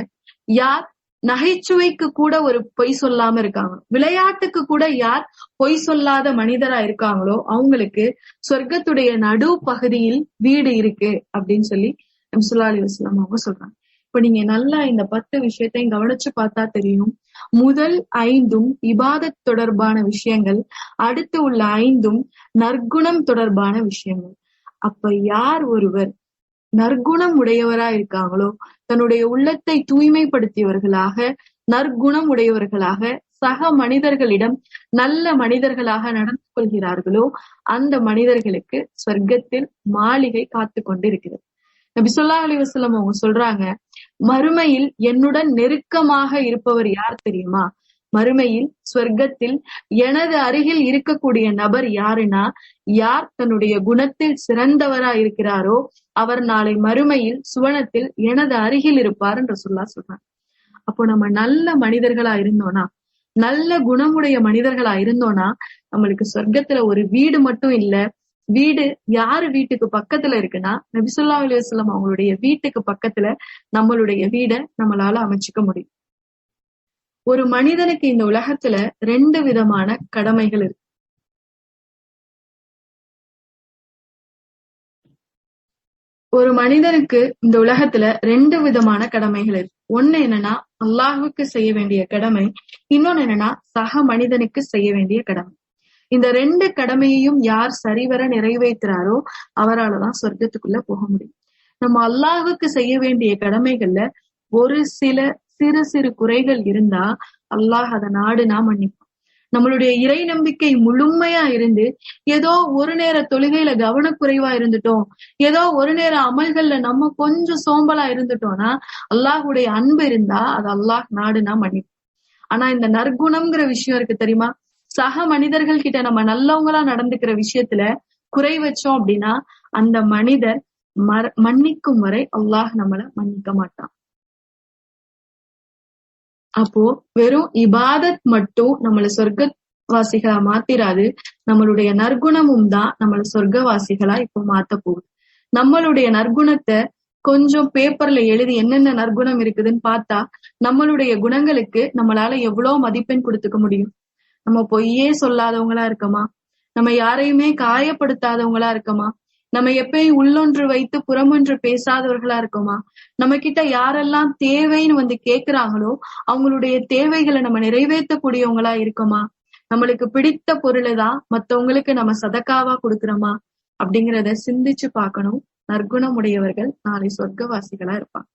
யார் நகைச்சுவைக்கு கூட ஒரு பொய் சொல்லாம இருக்காங்க, விளையாட்டுக்கு கூட யார் பொய் சொல்லாத மனிதரா இருக்காங்களோ அவங்களுக்கு சொர்க்கத்துடைய நடு பகுதியில் வீடு இருக்கு அப்படின்னு சொல்லி நபி ஸல்லல்லாஹு அலைஹி வஸல்லம் அவங்க சொல்றாங்க. இப்ப நீங்க நல்லா இந்த 10 விஷயத்தையும் கவனிச்சு பார்த்தா தெரியும். முதல் 5ம் இபாதத் தொடர்பான விஷயங்கள், அடுத்து உள்ள 5ம் நற்குணம் தொடர்பான விஷயங்கள். அப்ப யார் ஒருவர் நற்குணம் உடையவரா இருக்காங்களோ, தன்னுடைய உள்ளத்தை தூய்மைப்படுத்தியவர்களாக, நற்குணம் உடையவர்களாக, சக மனிதர்களிடம் நல்ல மனிதர்களாக நடந்து கொள்கிறார்களோ அந்த மனிதர்களுக்கு சொர்க்கத்தில் மாளிகை காத்து கொண்டிருக்கிறது. நபி ஸல்லல்லாஹு அலைஹி வஸல்லம் அவங்க சொல்றாங்க, மறுமையில் என்னுடன் நெருக்கமாக இருப்பவர் யார் தெரியுமா? மறுமையில் சொர்க்கத்தில் எனது அருகில் இருக்கக்கூடிய நபர் யாருன்னா, யார் தன்னுடைய குணத்தில் சிறந்தவரா இருக்கிறாரோ அவர் நாளை மறுமையில் சுவனத்தில் எனது அருகில் இருப்பார் என்று சொல்றாங்க. அப்போ நம்ம நல்ல மனிதர்களா இருந்தோம்னா, நல்ல குணமுடைய மனிதர்களா இருந்தோம்னா நம்மளுக்கு சொர்க்கத்துல ஒரு வீடு மட்டும் இல்ல, வீடு யாரு வீட்டுக்கு பக்கத்துல இருக்குன்னா நபி ஸல்லல்லாஹு அலைஹி வஸல்லம் அவங்களுடைய வீட்டுக்கு பக்கத்துல நம்மளுடைய வீடை நம்மளால அமைச்சுக்க முடியும். ஒரு மனிதனுக்கு இந்த உலகத்துல 2 விதமான கடமைகள் இருக்கு. ஒரு மனிதனுக்கு இந்த உலகத்துல 2 விதமான கடமைகள் இருக்கு. ஒண்ணு என்னன்னா அல்லாஹுக்கு செய்ய வேண்டிய கடமை, இன்னொன்னு என்னன்னா சக மனிதனுக்கு செய்ய வேண்டிய கடமை. இந்த 2 கடமையையும் யார் சரிவர நிறைவேற்றுறாரோ அவரால்தான் சொர்க்கத்துக்குள்ள போக முடியும். நம்ம அல்லாஹுக்கு செய்ய வேண்டிய கடமைகள்ல ஒரு சில சிறு சிறு குறைகள் இருந்தா அல்லாஹ் அதை நாடுனா மன்னிப்பான். நம்மளுடைய இறை நம்பிக்கை முழுமையா இருந்து ஏதோ ஒரு நேர தொழுகையில கவனக்குறைவா இருந்துட்டோம், ஏதோ ஒரு நேர அமல்கள்ல நம்ம கொஞ்சம் சோம்பலா இருந்துட்டோம்னா அல்லாஹுடைய அன்பு இருந்தா அது அல்லாஹ் நாடுனா மன்னிப்பான். ஆனா இந்த நற்குணம்ங்கிற விஷயம் இருக்கு தெரியுமா, சக மனிதர்கள் கிட்ட நம்ம நல்லவங்களா நடந்துக்கிற விஷயத்துல குறை வச்சோம் அப்படின்னா அந்த மனிதர் மன்னிக்கும் வரை அல்லாஹ் நம்மள மன்னிக்க மாட்டான். அப்போ வெறும் இபாதத் மட்டும் நம்மள சொர்க்கவாசிகளா மாத்திராது, நம்மளுடைய நற்குணமும் தான் நம்மள சொர்க்கவாசிகளா இப்போ மாத்த போகுது. நம்மளுடைய நற்குணத்தை கொஞ்சம் பேப்பர்ல எழுதி என்னென்ன நற்குணம் இருக்குதுன்னு பார்த்தா நம்மளுடைய குணங்களுக்கு நம்மளால எவ்வளவு மதிப்பெண் கொடுத்துக்க முடியும். நம்ம பொய்யே சொல்லாதவங்களா இருக்கமா, நம்ம யாரையுமே காயப்படுத்தாதவங்களா இருக்கமா, நம்ம எப்பயும் உள்ளொன்று வைத்து புறமொன்று பேசாதவர்களா இருக்கோமா, நம்ம கிட்ட யாரெல்லாம் தேவைன்னு வந்து கேக்குறாங்களோ அவங்களுடைய தேவைகளை நம்ம நிறைவேற்றக்கூடியவங்களா இருக்கோமா, நம்மளுக்கு பிடித்த பொருளை தான் மத்தவங்களுக்கு நம்ம சதக்காவா கொடுக்கிறோமா அப்படிங்கிறத சிந்திச்சு பார்க்கணும். நற்குணம் உடையவர்கள் நாளை சொர்க்கவாசிகளா இருப்பாங்க.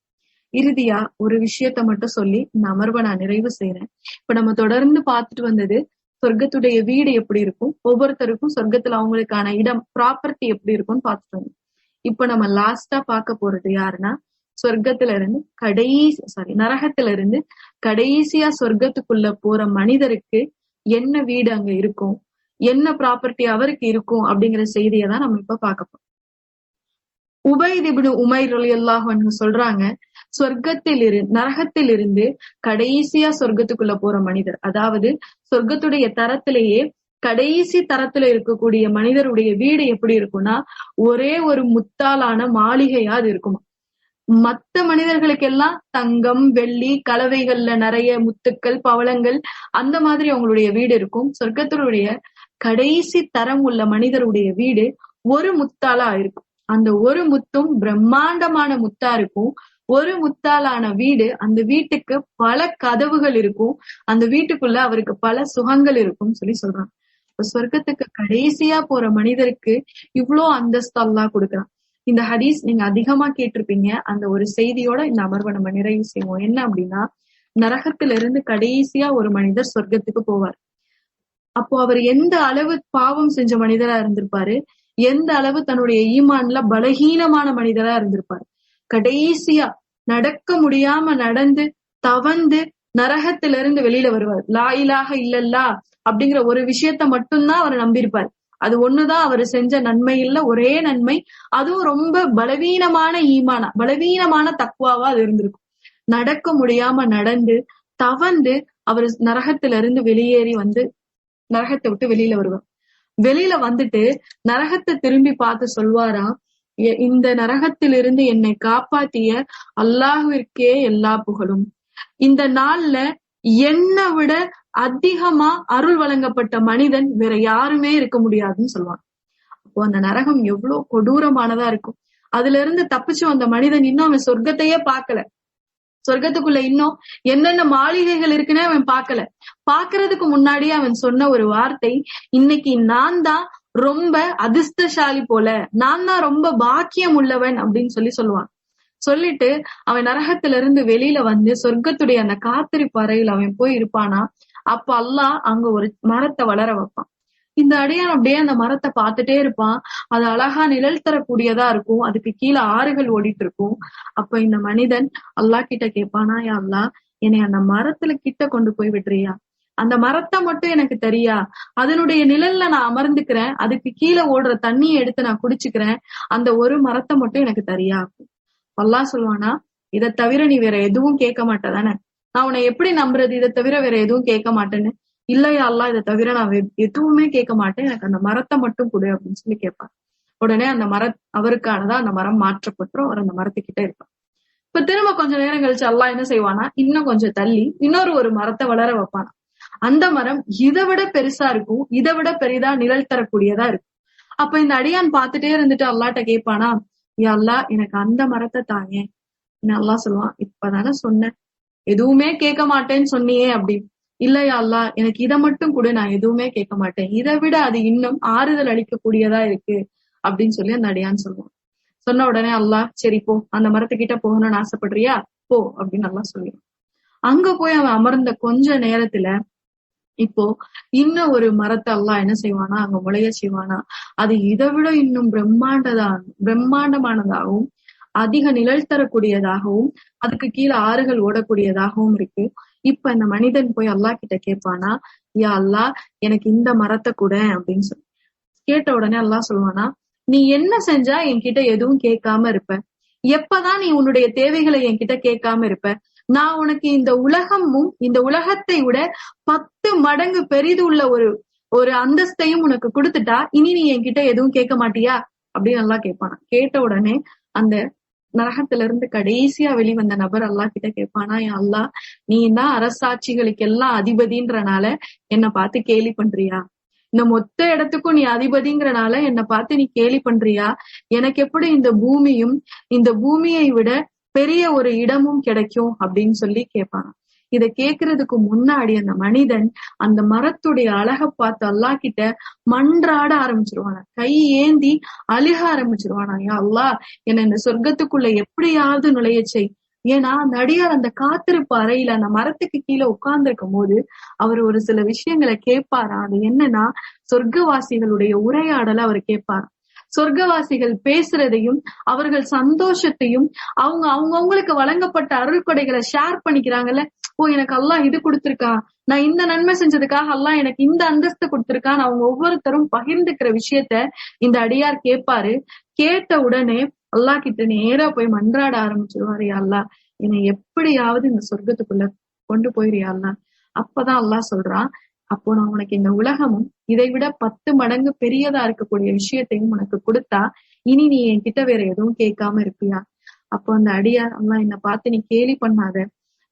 இறுதியா ஒரு விஷயத்த மட்டும் சொல்லி இந்த அமர்வை நான் நிறைவு செய்யறேன். இப்ப நம்ம தொடர்ந்து பார்த்துட்டு வந்தது சொர்க்கத்துடைய வீடு எப்படி இருக்கும், ஒவ்வொருத்தருக்கும் சொர்க்கத்துல அவங்களுக்கான இடம் ப்ராப்பர்ட்டி எப்படி இருக்கும்னு பார்த்துட்டு வந்தோம். இப்ப நம்ம லாஸ்டா பார்க்க போறது யாருன்னா சொர்க்கத்துல இருந்து நரகத்துல இருந்து கடைசியா சொர்க்கத்துக்குள்ள போற மனிதருக்கு என்ன வீடு அங்க இருக்கும், என்ன ப்ராப்பர்ட்டி அவருக்கு இருக்கும் அப்படிங்கிற செய்தியை தான் நம்ம இப்ப பார்க்க போறோம். உபைத் இப்னு உமைர் ரலியல்லாஹு அன்ஹு சொல்றாங்க, நரகத்தில் இருந்து கடைசியா சொர்க்கத்துக்குள்ள போற மனிதர், அதாவது சொர்க்கத்துடைய தரத்திலேயே கடைசி தரத்துல இருக்கக்கூடிய மனிதருடைய வீடு எப்படி இருக்கும்னா ஒரே ஒரு முத்தாலான மாளிகையா அது இருக்குமா. மத்த மனிதர்களுக்கெல்லாம் தங்கம் வெள்ளி கலவைகள்ல நிறைய முத்துக்கள் பவளங்கள் அந்த மாதிரி அவங்களுடைய வீடு இருக்கும். சொர்க்கத்தினுடைய கடைசி தரம் உள்ள மனிதருடைய வீடு ஒரு முத்தாலா இருக்கும். அந்த ஒரு முத்தும் பிரம்மாண்டமான முத்தா இருக்கும். ஒரு முத்தாலான வீடு, அந்த வீட்டுக்கு பல கதவுகள் இருக்கும், அந்த வீட்டுக்குள்ள அவருக்கு பல சுகங்கள் இருக்கும் சொல்றாங்க. இப்ப சொர்க்கத்துக்கு கடைசியா போற மனிதருக்கு இவ்வளோ அந்தஸ்து அல்லாஹ் கொடுக்குறான். இந்த ஹதீஸ் நீங்க அதிகமா கேட்டிருப்பீங்க. அந்த ஒரு செய்தியோட இந்த அமர்வை நம்ம நிறைவு செய்வோம். என்ன அப்படின்னா, நரகத்துல இருந்து கடைசியா ஒரு மனிதர் சொர்க்கத்துக்கு போவார். அப்போ அவர் எந்த அளவு பாவம் செஞ்ச மனிதரா இருந்திருப்பாரு, எந்த அளவு தன்னுடைய ஈமான்ல பலகீனமான மனிதரா இருந்திருப்பாரு. கடைசியா நடக்க முடியாம நடந்து தவந்து நரகத்திலிருந்து வெளியில வருவார். லா இலாஹ இல்லல்லா அப்படிங்கிற ஒரு விஷயத்த மட்டும்தான் அவர் நம்பியிருப்பார். அது ஒண்ணுதான் அவர் செஞ்ச நன்மை இல்ல, ஒரே நன்மை. அதுவும் ரொம்ப பலவீனமான ஈமானா பலவீனமான தக்வாவா அது இருந்திருக்கும். நடக்க முடியாம நடந்து தவந்து அவர் நரகத்திலிருந்து வெளியேறி வந்து நரகத்தை விட்டு வெளியில வருவார். வெளியில வந்துட்டு நரகத்தை திரும்பி பார்த்து சொல்வாராம், இந்த நரகத்திலிருந்து என்னை காப்பாத்திய அல்லாஹ்விற்கே எல்லா புகழும். இந்த நாள்ல என்னை விட அதிகமா அருள் வழங்கப்பட்ட மனிதன் வேற யாருமே இருக்க முடியாதுன்னு சொல்லுவாங்க. அப்போ அந்த நரகம் எவ்வளவு கொடூரமானதா இருக்கும். அதுல இருந்து தப்பிச்சு வந்த மனிதன் இன்னும் அவன் சொர்க்கத்தையே பார்க்கல. சொர்க்கத்துக்குள்ள இன்னும் என்னென்ன மாளிகைகள் இருக்குன்னு அவன் பார்க்கல. பாக்குறதுக்கு முன்னாடியே அவன் சொன்ன ஒரு வார்த்தை, இன்னைக்கு நான் தான் ரொம்ப அதிர்ஷ்டசாலி போல, நான் தான் ரொம்ப பாக்கியம் உள்ளவன் அப்படின்னு சொல்லுவான். சொல்லிட்டு அவன் நரகத்துல இருந்து வெளியில வந்து சொர்க்கத்துடைய அந்த காத்திருப்பு அறையில் அவன் போய் இருப்பானா. அப்ப அல்லாஹ் அங்க ஒரு மரத்தை வளர வைப்பான். இந்த அடியான் அப்படியே அந்த மரத்தை பார்த்துட்டே இருப்பான். அது அழகா நிழல் தரக்கூடியதா இருக்கும். அதுக்கு கீழே ஆறுகள் ஓடிட்டு இருக்கும். அப்ப இந்த மனிதன் அல்லாஹ் கிட்ட கேட்பானா, யா அல்லாஹ் என்னை அந்த மரத்துல கிட்ட கொண்டு போய் விடுறியா, அந்த மரத்தை மட்டும் எனக்கு தெரியா, அதனுடைய நிழல்ல நான் அமர்ந்துக்கிறேன், அதுக்கு கீழே ஓடுற தண்ணியை எடுத்து நான் குடிச்சுக்கிறேன், அந்த ஒரு மரத்தை மட்டும் எனக்கு தெரியா. அல்லாஹ் சொல்லுவானா, இதை தவிர நீ வேற எதுவும் கேட்க மாட்டதானே, நான் உன்னை எப்படி நம்புறது, இதை தவிர வேற எதுவும் கேட்க மாட்டேன்னு. இல்லையா அல்லாஹ், இதை தவிர நான் எதுவுமே கேட்க மாட்டேன், எனக்கு அந்த மரத்தை மட்டும் கொடு அப்படின்னு கேட்பார். உடனே அந்த அவருக்கானதா அந்த மரம் மாற்றப்பட்டுரும். அவர் அந்த மரத்துக்கிட்ட இருப்பார். இப்ப திரும்ப கொஞ்ச நேரம் கழிச்சு அல்லாஹ் என்ன செய்வானா, இன்னும் கொஞ்சம் தள்ளி இன்னொரு ஒரு மரத்தை வளர வைப்பானா. அந்த மரம் இதை விட பெருசா இருக்கும், இதை விட பெரிதா நிழல் தரக்கூடியதா இருக்கும். அப்ப இந்த அடியான் பார்த்துட்டே இருந்துட்டு அல்லாட்ட கேட்பானா, யா அல்லாஹ் எனக்கு அந்த மரத்தை தாங்க. அல்லாஹ் சொல்லுவான், இப்பதானே சொன்னேன், எதுவுமே கேட்க மாட்டேன்னு சொன்னியே அப்படி. இல்லையா அல்லாஹ் எனக்கு இதை மட்டும் கூட, நான் எதுவுமே கேட்க மாட்டேன், இதை விட அது இன்னும் ஆறுதல் அளிக்கக்கூடியதா இருக்கு அப்படின்னு சொல்லி அந்த அடியான்னு சொல்லுவான். சொன்ன உடனே அல்லாஹ், சரி போ, அந்த மரத்துக்கிட்ட போகணும்னு ஆசைப்படுறியா போ அப்படின்னு அல்லாஹ் சொல்லுவான். அங்க போய் அவன் அமர்ந்த கொஞ்ச நேரத்துல இப்போ இன்னும் ஒரு மரத்தை அல்லாஹ் என்ன செய்வானா அங்க முளைய செய்வானா. அது இதை விட இன்னும் பிரம்மாண்டமானதாகவும் அதிக நிழல் தரக்கூடியதாகவும் அதுக்கு கீழே ஆறுகள் ஓடக்கூடியதாகவும் இருக்கு. இப்ப இந்த மனிதன் போய் அல்லாஹ் கிட்ட கேட்பானா, யா அல்லாஹ் எனக்கு இந்த மரத்தை கூட அப்படின்னு சொல்லி கேட்ட உடனே அல்லாஹ் சொல்லுவானா, நீ என்ன செஞ்சா என்கிட்ட எதுவும் கேட்காம இருப்ப? எப்பதான் நீ உன்னுடைய தேவைகளை என்கிட்ட கேட்காம இருப்ப? நான் உனக்கு இந்த உலகமும் இந்த உலகத்தை விட 10 மடங்கு பெரிது உள்ள ஒரு அந்தஸ்தையும் உனக்கு கொடுத்துட்டா இனி நீ என்கிட்ட எதுவும் கேட்க மாட்டியா அப்படின்னு அல்லாஹ் கேட்பானா. கேட்ட உடனே அந்த நரகத்துல இருந்து கடைசியா வெளிவந்த நபர் அல்லாஹ் கிட்ட கேட்பானா, யா அல்லாஹ் நீ தான் அரசாட்சிகளுக்கு எல்லாம் அதிபதின்றனால என்னை பார்த்து கேலி பண்றியா? இந்த மொத்த இடத்துக்கும் நீ அதிபதிங்கிறனால என்னை பார்த்து நீ கேலி பண்றியா? எனக்கு எப்படி இந்த பூமியும் இந்த பூமியை விட பெரிய ஒரு இடமும் கிடைக்கும் அப்படின்னு சொல்லி கேட்பானா. இத கேட்கறதுக்கு முன்னாடி அந்த மனிதன் அந்த மரத்துடைய அழகை பார்த்து அல்லாஹ் கிட்ட மன்றாட ஆரம்பிச்சிருவானா, கை ஏந்தி அழுக ஆரம்பிச்சிருவானா, யா அல்லாஹ் என்னை இந்த சொர்க்கத்துக்குள்ள எப்படியாவது நுழைய செய். ஏன்னா அந்த அடியார் அந்த காத்திருப்பு அறையில அந்த மரத்துக்கு கீழே உட்கார்ந்து இருக்கும் போது அவர் ஒரு சில விஷயங்களை கேட்பாரா. அது என்னன்னா, சொர்க்கவாசிகளுடைய உரையாடலை அவர் கேட்பாரா. சொர்க்கவாசிகள் பேசுறதையும் அவர்கள் சந்தோஷத்தையும் அவங்களுக்கு வழங்கப்பட்ட அருள் கொடைகளை ஷேர் பண்ணிக்கிறாங்கல்ல. ஓ, எனக்கு அல்லாஹ் இது கொடுத்திருக்கான், நான் இந்த நன்மை செஞ்சதுக்காக அல்லாஹ் எனக்கு இந்த அந்தஸ்து கொடுத்திருக்கான்னு அவங்க ஒவ்வொருத்தரும் பகிர்ந்துக்கிற விஷயத்த இந்த அடியார் கேட்பாரு. கேட்ட உடனே அல்லாஹ் கிட்ட நேரா போய் மன்றாட ஆரம்பிச்சிருவாரு, யா அல்லாஹ் என்னை எப்படியாவது இந்த சொர்க்கத்துக்குள்ள கொண்டு போயிரியா அல்லாஹ். அப்பதான் அல்லாஹ் சொல்றான், அப்போ நான் உனக்கு இந்த உலகமும் இதை விட 10 மடங்கு பெரியதா இருக்கக்கூடிய விஷயத்தையும் உனக்கு கொடுத்தா இனி நீ என்கிட்ட வேற எதுவும் கேட்காம இருப்பியா? அப்போ அந்த அடியார், அல்லாஹ் என்னை பார்த்து நீ கேலி பண்ணாத,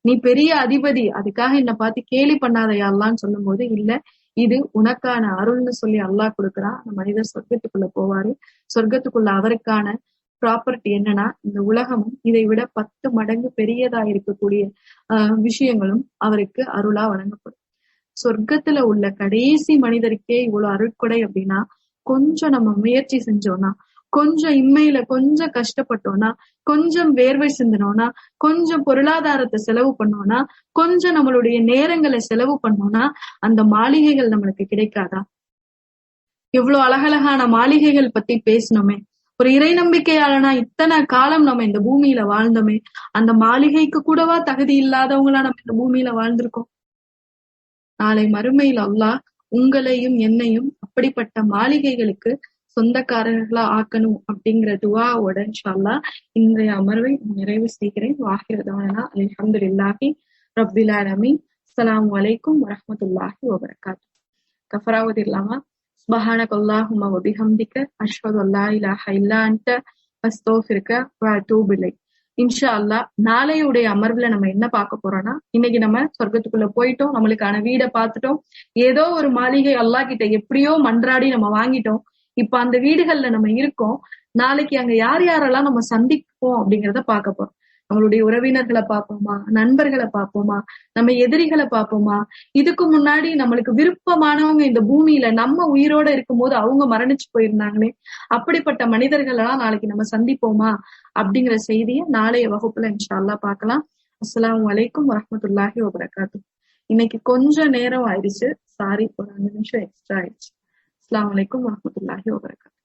நீ பெரிய அதிபதி, அதுக்காக என்னை பார்த்து கேலி பண்ணாத யா அல்லாஹ்ன்னு சொல்லும் போது, இல்ல இது உனக்கான அருள்னு சொல்லி அல்லாஹ் கொடுக்குறான். அந்த மனிதர் சொர்க்கத்துக்குள்ள போவாரு. சொர்க்கத்துக்குள்ள அவருக்கான ப்ராப்பர்ட்டி என்னன்னா, இந்த உலகமும் இதை விட 10 மடங்கு பெரியதா இருக்கக்கூடிய விஷயங்களும் அவருக்கு அருளா வழங்கப்படும். சொர்க்கத்துல உள்ள கடைசி மனிதருக்கே இவ்வளவு அருட்கொடை அப்படின்னா, கொஞ்சம் நம்ம முயற்சி செஞ்சோம்னா, கொஞ்சம் இம்மையில கொஞ்சம் கஷ்டப்பட்டோம்னா, கொஞ்சம் வேர்வை சிந்தனோம்னா, கொஞ்சம் பொருளாதாரத்தை செலவு பண்ணோம்னா, கொஞ்சம் நம்மளுடைய நேரங்களை செலவு பண்ணோம்னா அந்த மாளிகைகள் நம்மளுக்கு கிடைக்காதா? இவ்வளவு அழகழகான மாளிகைகள் பத்தி பேசணுமே. ஒரு இறை நம்பிக்கையாளனா இத்தனை காலம் நம்ம இந்த பூமியில வாழ்ந்தோமே, அந்த மாளிகைக்கு கூடவா தகுதி இல்லாதவங்களா நம்ம இந்த பூமியில வாழ்ந்திருக்கோம்? நாளை மறுமையில் அல்லாஹ் உங்களையும் என்னையும் அப்படிப்பட்ட மாளிகைகளுக்கு சொந்தக்காரர்களா ஆக்கணும் அப்படிங்கிற துஆவோட இன்ஷா அல்லாஹ் இன்றைய அமர்வை நிறைவு செய்கிறேன். வாஹிரதானா அல்ஹம்துலில்லாஹி ரப்பில் ஆலமீன். அஸ்ஸலாமு அலைக்கும் வரஹ்மத்துல்லாஹி வபரகாத்துஹு. கஃபராவது இல்லாமா சுப்ஹானக அல்லாஹும்ம வ பிஹம்திக அஷ்ஹது அல்லா இலாஹ இல்லா அன்த அஸ்தக்ஃபிருக வ அத்தூபு இலைக். இன்ஷா அல்லாஹ் நாளையுடைய அமர்வுல நம்ம என்ன பார்க்க போறோம்னா, இன்னைக்கு நம்ம சொர்க்கத்துக்குள்ள போயிட்டோம், நம்மளுக்கான வீடை பார்த்துட்டோம், ஏதோ ஒரு மாளிகை அல்லாஹ் கிட்ட எப்படியோ மன்றாடி நம்ம வாங்கிட்டோம். இப்ப அந்த வீடுகள்ல நம்ம இருக்கோம். நாளைக்கு அங்க யார் யாரெல்லாம் நம்ம சந்திப்போம் அப்படிங்கிறத பார்க்க போறோம். நம்மளுடைய உறவினர்களை பார்ப்போமா, நண்பர்களை பார்ப்போமா, நம்ம எதிரிகளை பார்ப்போமா, இதுக்கு முன்னாடி நம்மளுக்கு விருப்பமானவங்க இந்த பூமியில நம்ம உயிரோட இருக்கும்போது அவங்க மரணிச்சு போயிருந்தாங்களே, அப்படிப்பட்ட மனிதர்கள் எல்லாம் நாளைக்கு நம்ம சந்திப்போமா அப்படிங்கிற செய்தியை நாளைய வகுப்புல இன்ஷா அல்லாஹ் பார்க்கலாம். அஸ்ஸலாமு அலைக்கும் வரஹ்மத்துல்லாஹி வபரகாத்துஹு. இன்னைக்கு கொஞ்சம் நேரம் ஆயிடுச்சு, சாரி, ஒரு 5 நிமிஷம் எக்ஸ்ட்ரா ஆயிடுச்சு. அஸ்ஸலாமு அலைக்கும் வரஹ்மத்துல்லாஹி வபரகாத்துஹு.